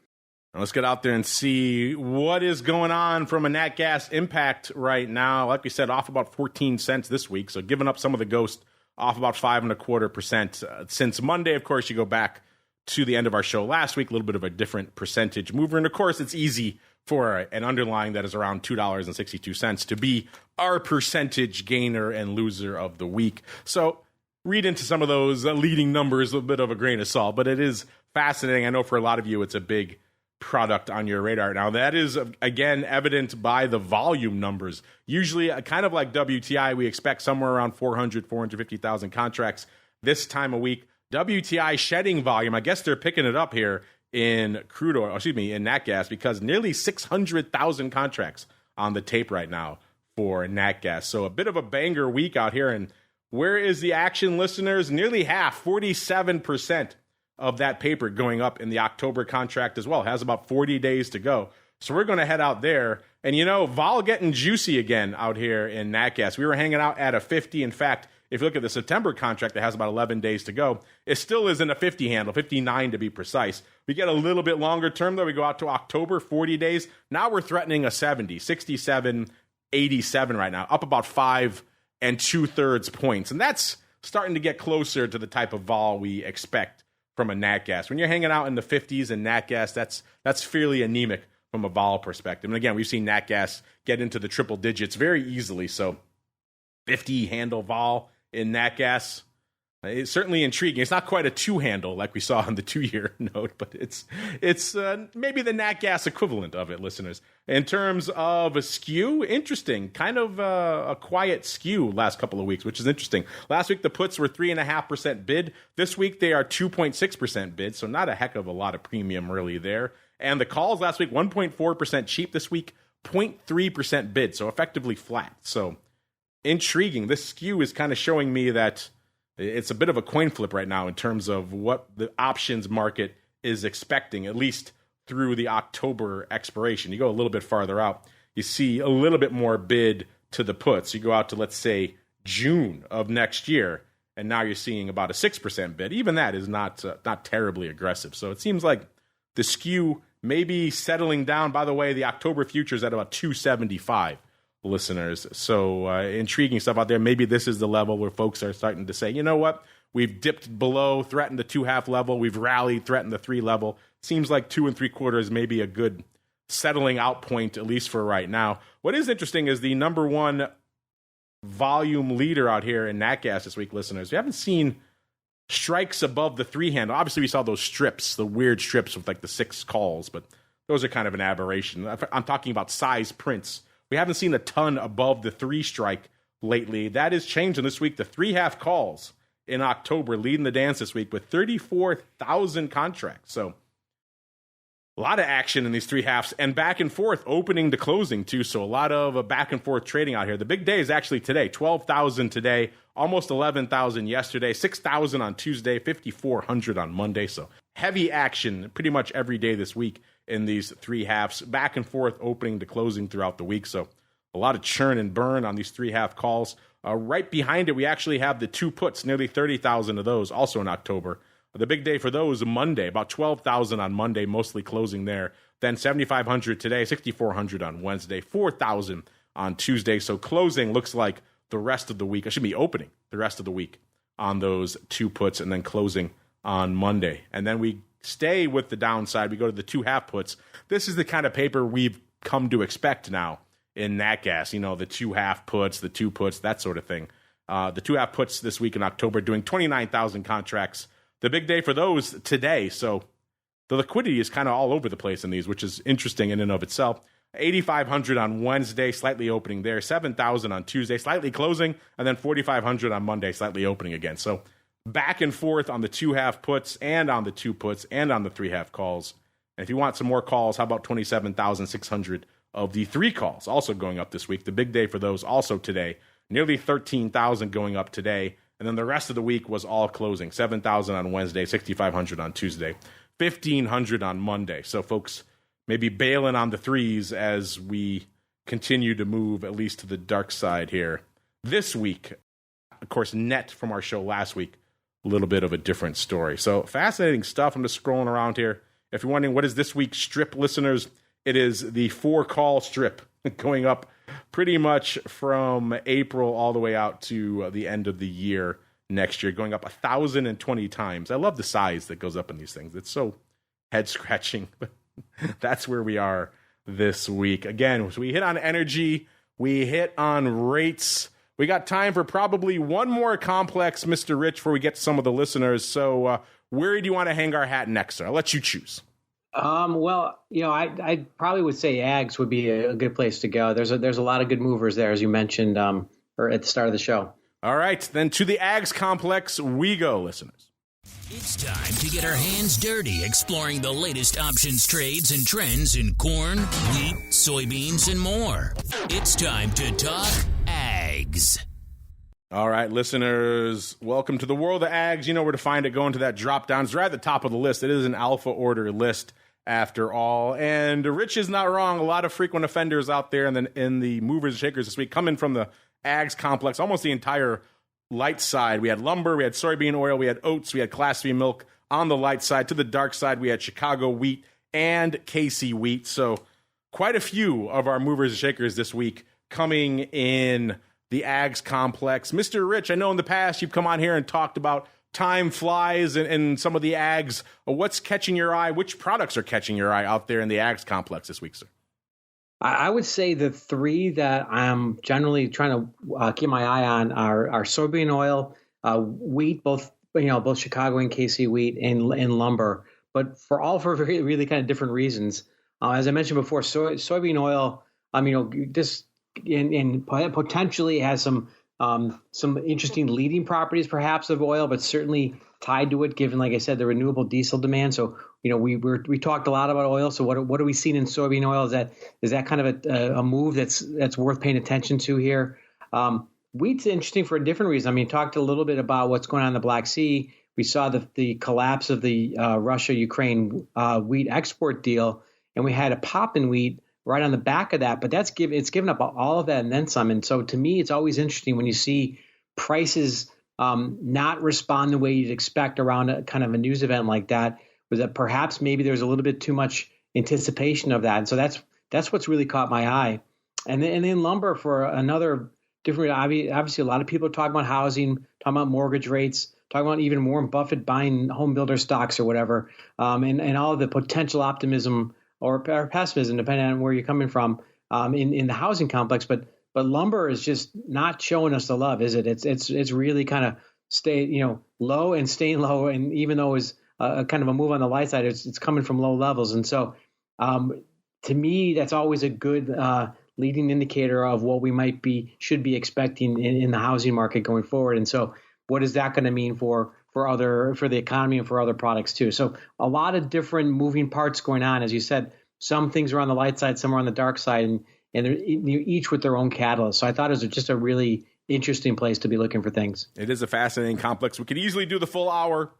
Let's get out there and see what is going on from a nat gas impact right now. Like we said, off about 14 cents this week, so giving up some of the ghost, off about 5.25% since Monday. Of course, you go back to the end of our show last week, a little bit of a different percentage mover. And of course, it's easy for an underlying that is around $2.62 to be our percentage gainer and loser of the week. So read into some of those leading numbers with a bit of a grain of salt, but it is fascinating. I know for a lot of you, it's a big product on your radar. Now, that is, again, evident by the volume numbers. Usually, kind of like WTI, we expect somewhere around 450,000 contracts this time of week. WTI shedding volume, I guess they're picking it up here in crude oil, in nat gas, because nearly 600,000 contracts on the tape right now for nat gas. So a bit of a banger week out here. And where is the action, listeners? Nearly half, 47% of that paper going up in the October contract as well. It has about 40 days to go. So we're going to head out there. And, vol getting juicy again out here in nat gas. We were hanging out at a 50. In fact, if you look at the September contract that has about 11 days to go, it still isn't a 50 handle, 59 to be precise. We get a little bit longer term, though. We go out to October, 40 days. Now we're threatening a 70, 67, 87 right now, up about 5 2/3 points. And that's starting to get closer to the type of vol we expect from a nat gas. When you're hanging out in the 50s in nat gas, that's fairly anemic from a vol perspective. And again, we've seen nat gas get into the triple digits very easily. So 50 handle vol in nat gas, it's certainly intriguing. It's not quite a 2 handle like we saw on the 2-year note, but it's maybe the nat gas equivalent of it, listeners. In terms of a skew, interesting, kind of a quiet skew last couple of weeks, which is interesting. Last week, the puts were 3.5% bid. This week, they are 2.6% bid, so not a heck of a lot of premium really there. And the calls last week, 1.4% cheap. This week, 0.3% bid, so effectively flat. So intriguing. This skew is kind of showing me that it's a bit of a coin flip right now in terms of what the options market is expecting, at least through the October expiration. You go a little bit farther out, you see a little bit more bid to the puts. You go out to, let's say, June of next year, and now you're seeing about a 6% bid. Even that is not terribly aggressive. So it seems like the skew may be settling down. By the way, the October futures at about 275, listeners. So intriguing stuff out there. Maybe this is the level where folks are starting to say, you know what? We've dipped below, threatened the 2.5 level. We've rallied, threatened the 3 level. Seems like 2 3/4 may be a good settling out point, at least for right now. What is interesting is the number one volume leader out here in nat gas this week, listeners. We haven't seen strikes above the 3 handle. Obviously, we saw those strips, the weird strips with like the 6 calls, but those are kind of an aberration. I'm talking about size prints. We haven't seen a ton above the 3 strike lately. That is changing this week. The 3.5 calls in October leading the dance this week with 34,000 contracts. So a lot of action in these 3.5s and back and forth, opening to closing too. So a lot of back and forth trading out here. The big day is actually today. 12,000 today, almost 11,000 yesterday, 6,000 on Tuesday, 5,400 on Monday. So heavy action pretty much every day this week in these 3.5s, back and forth, opening to closing throughout the week. So a lot of churn and burn on these 3.5 calls. Right behind it, we actually have the 2 puts, nearly 30,000 of those, also in October. The big day for those, Monday, about 12,000 on Monday, mostly closing there. Then 7,500 today, 6,400 on Wednesday, 4,000 on Tuesday. So closing looks like the rest of the week. I should be opening the rest of the week on those 2 puts and then closing on Monday. And then we stay with the downside. We go to the 2.5 puts. This is the kind of paper we've come to expect now in nat gas. You know, the 2.5 puts, the 2 puts, that sort of thing. The 2.5 puts this week in October doing 29,000 contracts. The big day for those today. So the liquidity is kind of all over the place in these, which is interesting in and of itself. 8,500 on Wednesday, slightly opening there. 7,000 on Tuesday, slightly closing. And then 4,500 on Monday, slightly opening again. So back and forth on the 2.5 puts and on the 2 puts and on the 3.5 calls. And if you want some more calls, how about 27,600 of the 3 calls also going up this week? The big day for those also today. Nearly 13,000 going up today. And then the rest of the week was all closing. 7,000 on Wednesday, 6,500 on Tuesday, 1,500 on Monday. So folks maybe bailing on the 3s as we continue to move at least to the dark side here. This week, of course, net from our show last week, a little bit of a different story. So fascinating stuff. I'm just scrolling around here. If you're wondering what is this week's strip, listeners, it is the 4-call strip going up pretty much from April all the way out to the end of the year next year, going up 1,020 times. I love the size that goes up in these things. It's so head-scratching, but that's where we are this week. Again, so we hit on energy, we hit on rates. We got time for probably one more complex, Mr. Rich, before we get to some of the listeners. So where do you want to hang our hat next, sir? I'll let you choose. Well, you know, I probably would say ags would be a good place to go. There's a lot of good movers there, as you mentioned, or at the start of the show. All right, then to the ags complex we go, listeners. It's time to get our hands dirty exploring the latest options, trades, and trends in corn, wheat, soybeans, and more. It's time to talk ags. All right, listeners, welcome to the world of ags. You know where to find it. Go into that drop down. It's right at the top of the list. It is an alpha order list after all. And Rich is not wrong. A lot of frequent offenders out there in the movers and shakers this week coming from the ags complex, almost the entire light side. We had lumber, we had soybean oil, we had oats, we had Class V milk on the light side. To the dark side, we had Chicago wheat and KC wheat. So quite a few of our movers and shakers this week coming in the ags complex. Mr. Rich, I know in the past you've come on here and talked about time flies and some of the ags. What's catching your eye? Which products are catching your eye out there in the ags complex this week, sir? I would say the 3 that I'm generally trying to keep my eye on are soybean oil, wheat, both Chicago and KC wheat, and lumber, but for really, really kind of different reasons. As I mentioned before, soybean oil, this and potentially has some interesting leading properties, perhaps, of oil, but certainly tied to it, given, like I said, the renewable diesel demand. So, we talked a lot about oil. So what are we seeing in soybean oil? Is that kind of a move that's worth paying attention to here? Wheat's interesting for a different reason. Talked a little bit about what's going on in the Black Sea we saw the collapse of the Russia-Ukraine wheat export deal, and we had a pop in wheat right on the back of that. But it's given up all of that and then some. And so to me, it's always interesting when you see prices not respond the way you'd expect around a kind of a news event like that. Was that perhaps maybe there's a little bit too much anticipation of that? And so that's what's really caught my eye. And then lumber for another different. Obviously, a lot of people are talking about housing, talking about mortgage rates, talking about even Warren Buffett buying home builder stocks or whatever, and all of the potential optimism or pessimism, depending on where you're coming from, in the housing complex. But lumber is just not showing us the love, is it? It's really kind of low and staying low, and even though it's kind of a move on the light side, it's coming from low levels. And so, to me, that's always a good leading indicator of what we should be expecting in the housing market going forward. And so, what is that going to mean for the economy and for other products too? So, a lot of different moving parts going on, as you said. Some things are on the light side, some are on the dark side, and they're each with their own catalyst. So, I thought it was just a really interesting place to be looking for things. It is a fascinating complex. We could easily do the full hour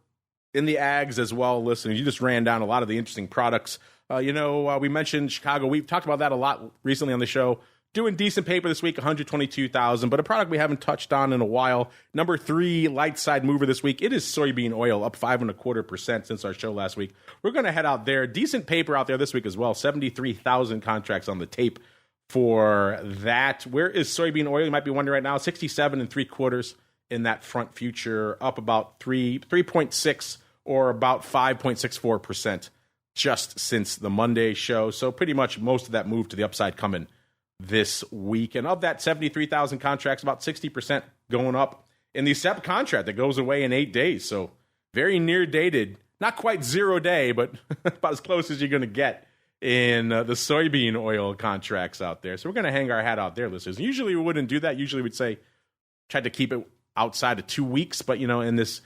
in the ags as well. Listen, you just ran down a lot of the interesting products. We mentioned Chicago. We've talked about that a lot recently on the show. Doing decent paper this week, 122,000, but a product we haven't touched on in a while. Number 3 light side mover this week. It is soybean oil, up 5.25% since our show last week. We're going to head out there. Decent paper out there this week as well. 73,000 contracts on the tape for that. Where is soybean oil? You might be wondering right now. 67.75 in that front future, up about 3.6 or about 5.64% just since the Monday show. So pretty much most of that move to the upside coming this week. And of that 73,000 contracts, about 60% going up in the SEP contract that goes away in 8 days. So very near dated, not quite 0 day, but about as close as you're going to get in the soybean oil contracts out there. So we're going to hang our hat out there, listeners. Usually we wouldn't do that. Usually we'd say, try to keep it outside of 2 weeks. But, in this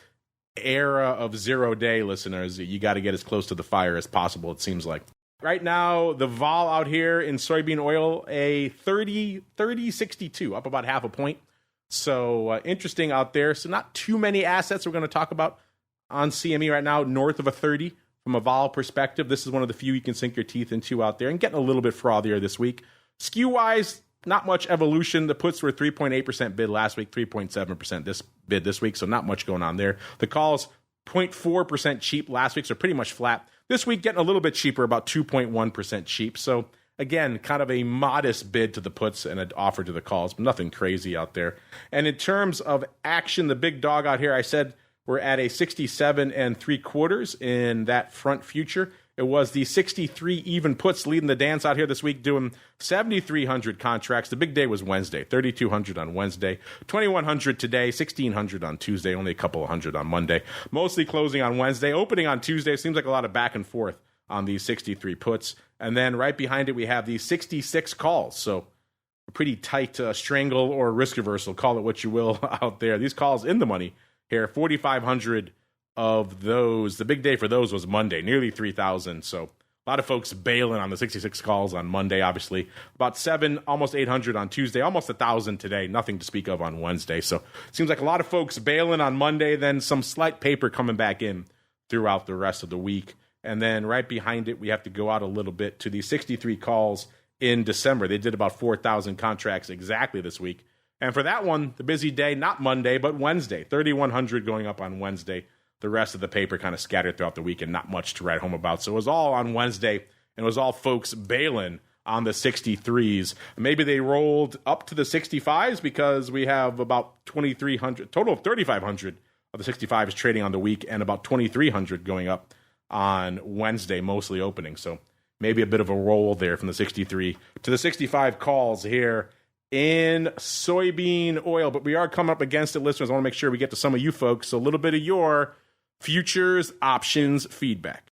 era of 0 day, listeners, you got to get as close to the fire as possible, it seems like. Right now, the vol out here in soybean oil, a 30.62, up about half a point. So interesting out there. So not too many assets we're going to talk about on CME right now, north of a 30 from a vol perspective. This is one of the few you can sink your teeth into out there and getting a little bit frothier this week. Skew-wise, not much evolution. The puts were 3.8% bid last week, 3.7% this bid this week, so not much going on there. The calls, 0.4% cheap last week, so pretty much flat. This week, getting a little bit cheaper, about 2.1% cheap. So, again, kind of a modest bid to the puts and an offer to the calls, but nothing crazy out there. And in terms of action, the big dog out here, I said we're at a 67.75 in that front future. It was the 63 even puts leading the dance out here this week, doing 7,300 contracts. The big day was Wednesday, 3,200 on Wednesday, 2,100 today, 1,600 on Tuesday, only a couple of hundred on Monday. Mostly closing on Wednesday, opening on Tuesday. Seems like a lot of back and forth on these 63 puts. And then right behind it, we have these 66 calls. So a pretty tight strangle or risk reversal, call it what you will, out there. These calls in the money here, 4,500 of those. The big day for those was Monday, nearly 3,000. So a lot of folks bailing on the 66 calls on Monday, obviously. About almost 800 on Tuesday, almost 1,000 today. Nothing to speak of on Wednesday. So it seems like a lot of folks bailing on Monday, then some slight paper coming back in throughout the rest of the week. And then right behind it, we have to go out a little bit to the 63 calls in December. They did about 4,000 contracts exactly this week. And for that one, the busy day, not Monday, but Wednesday, 3,100 going up on Wednesday. The rest of the paper kind of scattered throughout the week and not much to write home about. So it was all on Wednesday, and it was all folks bailing on the 63s. Maybe they rolled up to the 65s because we have about 2,300, total of 3,500 of the 65s trading on the week and about 2,300 going up on Wednesday, mostly opening. So maybe a bit of a roll there from the 63 to the 65 calls here in soybean oil. But we are coming up against it, listeners. I want to make sure we get to some of you folks. So a little bit of your futures options feedback.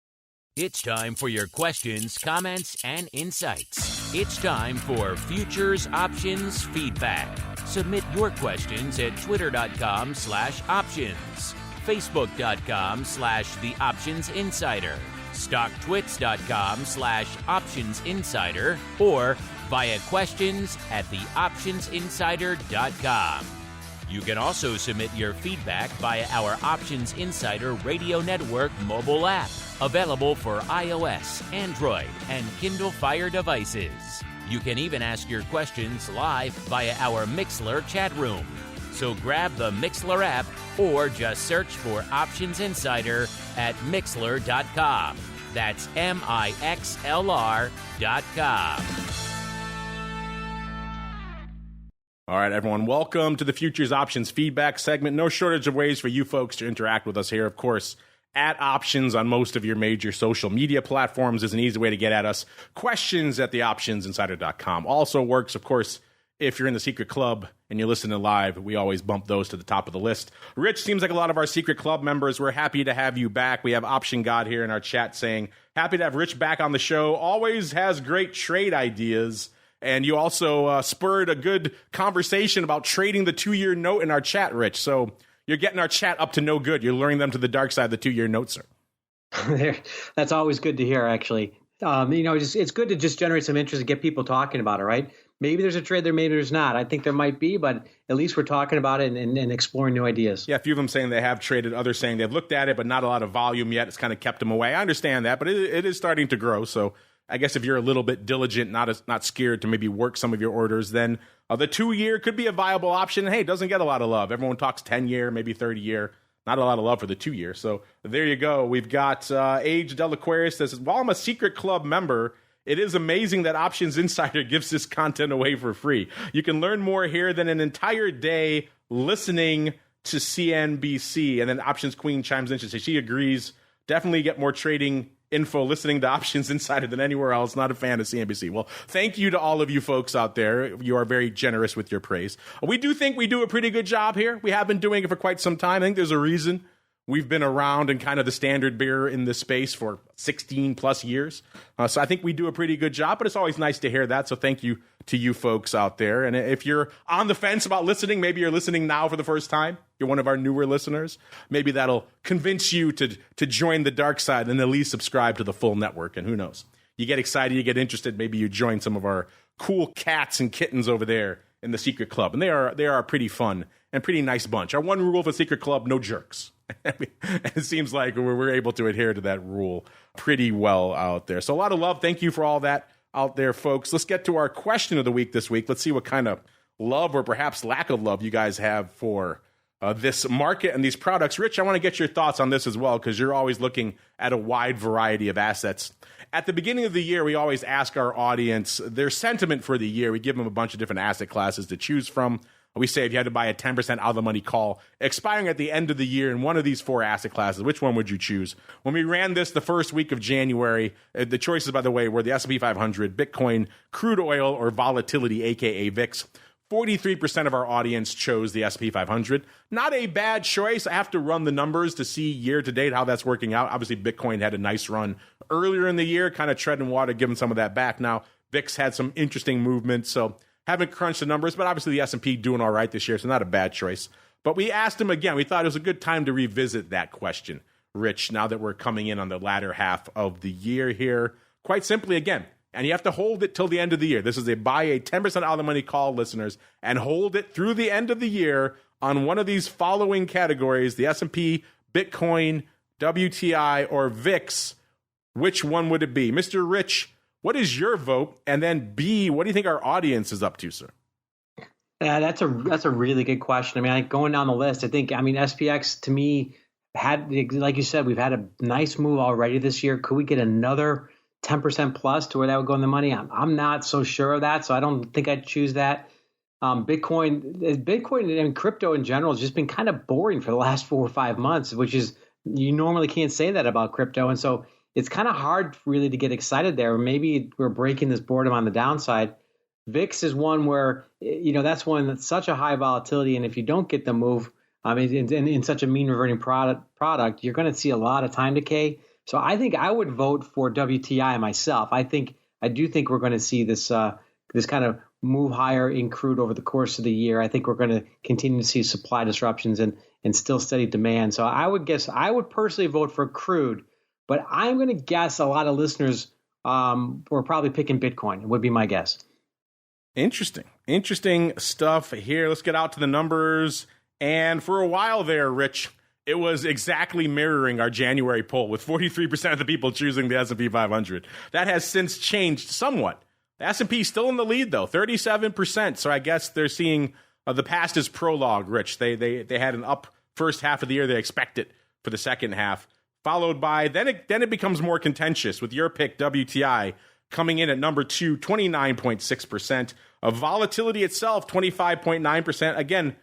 It's time for your questions, comments, and insights. It's time for Futures Options Feedback. Submit your questions at twitter.com/options, facebook.com/theoptionsinsider, stocktwits.com/optionsinsider, or via questions@theoptionsinsider.com. You can also submit your feedback via our Options Insider Radio Network mobile app, available for iOS, Android, and Kindle Fire devices. You can even ask your questions live via our Mixlr chat room. So grab the Mixlr app or just search for Options Insider at Mixlr.com. That's MIXLR.com. All right, everyone, welcome to the Futures Options feedback segment. No shortage of ways for you folks to interact with us here. Of course, at Options on most of your major social media platforms is an easy way to get at us. Questions at theoptionsinsider.com also works, of course. If you're in the secret club and you're listening live, we always bump those to the top of the list. Rich, seems like a lot of our secret club members, we're happy to have you back. We have Option God here in our chat saying, happy to have Rich back on the show. Always has great trade ideas. And you also spurred a good conversation about trading the 2-year note in our chat, Rich. So you're getting our chat up to no good. You're luring them to the dark side of the 2-year note, sir. That's always good to hear, actually. It's good to just generate some interest and get people talking about it, right? Maybe there's a trade there, maybe there's not. I think there might be, but at least we're talking about it and exploring new ideas. Yeah, a few of them saying they have traded, others saying they've looked at it, but not a lot of volume yet. It's kind of kept them away. I understand that, but it is starting to grow. So I guess if you're a little bit diligent, not scared to maybe work some of your orders, then the 2-year could be a viable option. Hey, it doesn't get a lot of love. Everyone talks 10-year, maybe 30-year. Not a lot of love for the 2-year. So there you go. We've got Age Del Aquarius says, while I'm a secret club member, it is amazing that Options Insider gives this content away for free. You can learn more here than an entire day listening to CNBC. And then Options Queen chimes in. She says she agrees. Definitely get more trading info listening to Options Insider than anywhere else. Not a fan of CNBC. Well, thank you to all of you folks out there. You are very generous with your praise. We do think we do a pretty good job here. We have been doing it for quite some time. I think there's a reason we've been around and kind of the standard bearer in this space for 16 plus years. So I think we do a pretty good job, but it's always nice to hear that. So thank you to you folks out there. And if you're on the fence about listening, maybe you're listening now for the first time, you're one of our newer listeners, maybe that'll convince you to join the dark side and at least subscribe to the full network. And who knows, you get excited, you get interested, maybe you join some of our cool cats and kittens over there in the secret club. And they are a pretty fun and pretty nice bunch. Our one rule for secret club, no jerks. It seems like we're able to adhere to that rule pretty well out there. So a lot of love. Thank you for all that out there, folks. Let's get to our question of the week this week. Let's see what kind of love or perhaps lack of love you guys have for this market and these products. Rich, I want to get your thoughts on this as well, because you're always looking at a wide variety of assets. At the beginning of the year, we always ask our audience their sentiment for the year. We give them a bunch of different asset classes to choose from. We say if you had to buy a 10% out of the money call expiring at the end of the year in one of these 4 asset classes, which one would you choose? When we ran this the first week of January, the choices, by the way, were the S&P 500, Bitcoin, crude oil, or volatility, aka VIX. 43% of our audience chose the S&P 500. Not a bad choice. I have to run the numbers to see year to date how that's working out. Obviously, Bitcoin had a nice run earlier in the year, kind of treading water, giving some of that back. Now, VIX had some interesting movement, so haven't crunched the numbers, but obviously the S&P doing all right this year, so not a bad choice. But we asked him again. We thought it was a good time to revisit that question, Rich, now that we're coming in on the latter half of the year here. Quite simply, again, and you have to hold it till the end of the year. This is buy a 10% out of the money call, listeners, and hold it through the end of the year on one of these following categories, the S&P, Bitcoin, WTI, or VIX. Which one would it be? Mr. Rich, what is your vote? And then B, what do you think our audience is up to, sir? That's a really good question. I mean, going down the list, SPX to me had, like you said, we've had a nice move already this year. Could we get another 10% plus to where that would go in the money? I'm not so sure of that, so I don't think I'd choose that. Bitcoin and crypto in general has just been kind of boring for the last 4 or 5 months, which is, you normally can't say that about crypto. And so it's kind of hard really to get excited there. Maybe we're breaking this boredom on the downside. VIX is one where, that's one that's such a high volatility. And if you don't get the move, in such a mean reverting product, you're going to see a lot of time decay. So I think I would vote for WTI myself. I do think we're going to see this kind of move higher in crude over the course of the year. I think we're going to continue to see supply disruptions and still steady demand. So I would personally vote for crude. But I'm going to guess a lot of listeners were probably picking Bitcoin, would be my guess. Interesting stuff here. Let's get out to the numbers And for a while there, Rich, it was exactly mirroring our January poll, with 43% of the people choosing the S&P 500. That has since changed somewhat. The S&P still in the lead, though, 37%. So I guess they're seeing the past is prologue, Rich. They had an up first half of the year. They expect it for the second half, followed by then it becomes more contentious with your pick, WTI, coming in at number 2, 29.6%. Volatility itself, 25.9%. Again,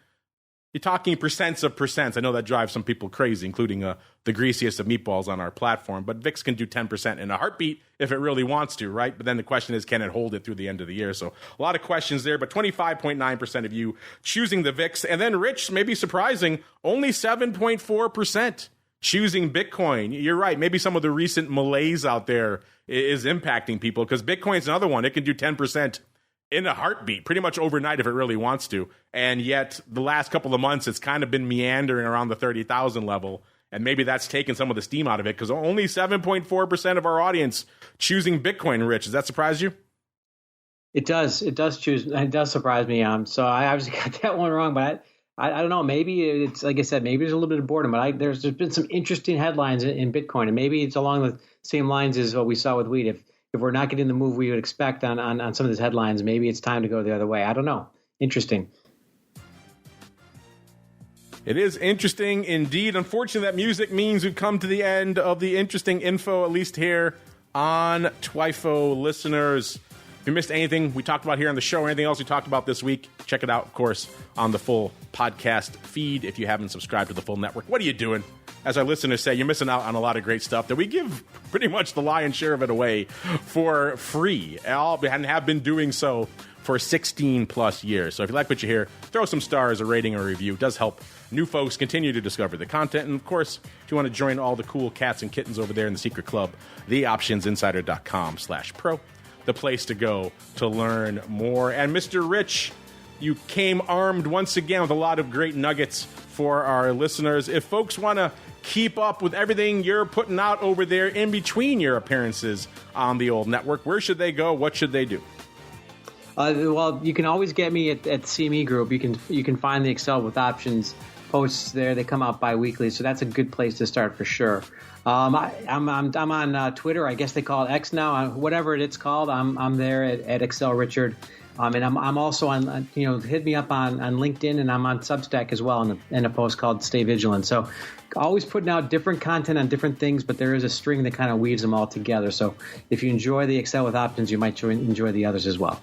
you're talking percents of percents. I know that drives some people crazy, including the greasiest of meatballs on our platform. But VIX can do 10% in a heartbeat if it really wants to, right? But then the question is, can it hold it through the end of the year? So a lot of questions there, but 25.9% of you choosing the VIX. And then, Rich, maybe surprising, only 7.4% choosing Bitcoin. You're right. Maybe some of the recent malaise out there is impacting people, because Bitcoin's another one. It can do 10% in a heartbeat, pretty much overnight if it really wants to. And yet the last couple of months, it's kind of been meandering around the 30,000 level. And maybe that's taken some of the steam out of it, because only 7.4% of our audience choosing Bitcoin, Rich. Does that surprise you? It does. It does surprise me. So I obviously got that one wrong, but I don't know. Maybe it's, like I said, maybe there's a little bit of boredom, but there's been some interesting headlines in Bitcoin, and maybe it's along the same lines as what we saw with wheat. If we're not getting the move we would expect on some of these headlines, maybe it's time to go the other way. I don't know. Interesting. It is interesting indeed. Unfortunately, that music means we've come to the end of the interesting info, at least here on TWIFO, listeners. If you missed anything we talked about here on the show or anything else we talked about this week, check it out, of course, on the full podcast feed. If you haven't subscribed to the full network, what are you doing? As our listeners say, you're missing out on a lot of great stuff that we give pretty much the lion's share of it away for free, and have been doing so for 16 plus years. So if you like what you hear, throw some stars, a rating, or a review. It does help new folks continue to discover the content. And of course, if you want to join all the cool cats and kittens over there in the secret club, theoptionsinsider.com/pro, the place to go to learn more. And Mr. Rich, you came armed once again with a lot of great nuggets for our listeners. If folks want to keep up with everything you're putting out over there in between your appearances on the old network, where should they go? What should they do? Well, you can always get me at CME Group. You can find the Excell with Options posts there. They come out bi-weekly, so that's a good place to start for sure. I'm on Twitter. I guess they call it X now. Whatever it's called, I'm there at Excell Richard. And I'm also on, hit me up on LinkedIn, and I'm on Substack as well in a post called Stay Vigilant. So always putting out different content on different things, but there is a string that kind of weaves them all together. So if you enjoy the Excell with Options, you might enjoy the others as well.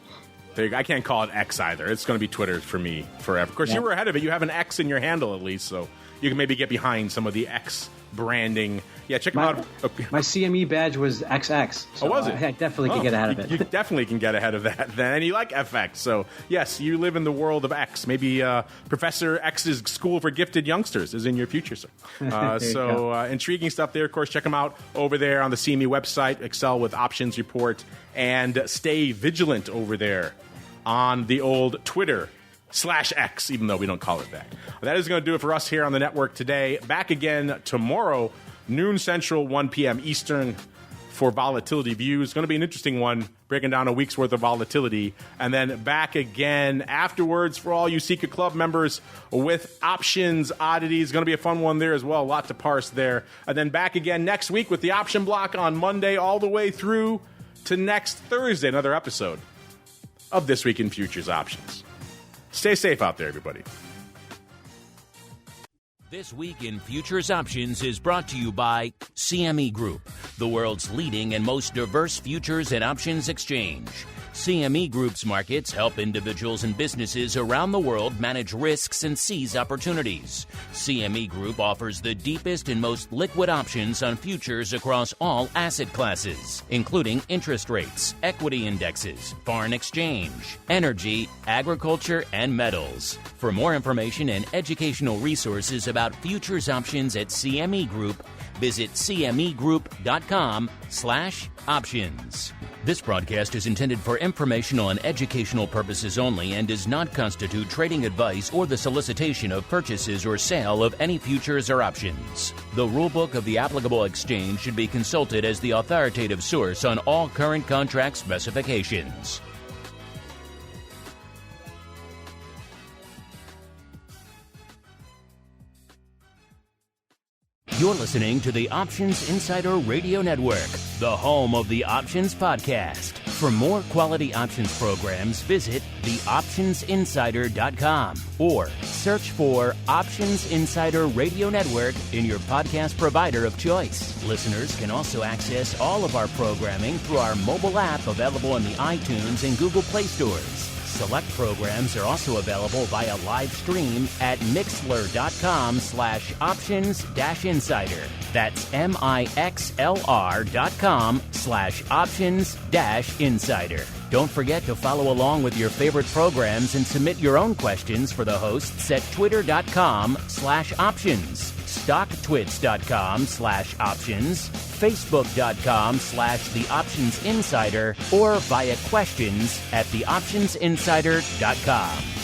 I can't call it X either. It's going to be Twitter for me forever. Of course, You were ahead of it. You have an X in your handle at least, so you can maybe get behind some of the X branding. Yeah, check them out. My CME badge was XX. So was it? I definitely can get ahead of it. You definitely can get ahead of that then. And you like FX. So, yes, you live in the world of X. Maybe Professor X's School for Gifted Youngsters is in your future, sir. Intriguing stuff there. Of course, check them out over there on the CME website, Excell with Options Report, and Stay Vigilant over there on the old Twitter/X, even though we don't call it that. That is going to do it for us here on the network today. Back again tomorrow, noon Central, 1 p.m. Eastern, for Volatility Views. It's going to be an interesting one, breaking down a week's worth of volatility. And then back again afterwards for all you Secret Club members with Options Oddities. Going to be a fun one there as well. A lot to parse there. And then back again next week with the Option Block on Monday all the way through to next Thursday. Another episode of This Week in Futures Options. Stay safe out there, everybody. This Week in Futures Options is brought to you by CME Group, the world's leading and most diverse futures and options exchange. CME Group's markets help individuals and businesses around the world manage risks and seize opportunities. CME Group offers the deepest and most liquid options on futures across all asset classes, including interest rates, equity indexes, foreign exchange, energy, agriculture, and metals. For more information and educational resources about futures options at CME Group, visit cmegroup.com/options. This broadcast is intended for informational and educational purposes only and does not constitute trading advice or the solicitation of purchases or sale of any futures or options. The rulebook of the applicable exchange should be consulted as the authoritative source on all current contract specifications. You're listening to the Options Insider Radio Network, the home of the Options Podcast. For more quality options programs, visit theoptionsinsider.com or search for Options Insider Radio Network in your podcast provider of choice. Listeners can also access all of our programming through our mobile app available in the iTunes and Google Play stores. Select programs are also available via live stream at mixlr.com/options-insider. That's mixlr.com/options-insider. Don't forget to follow along with your favorite programs and submit your own questions for the hosts at twitter.com/options, stocktwits.com/options, facebook.com/theoptionsinsider, or via questions at theoptionsinsider.com.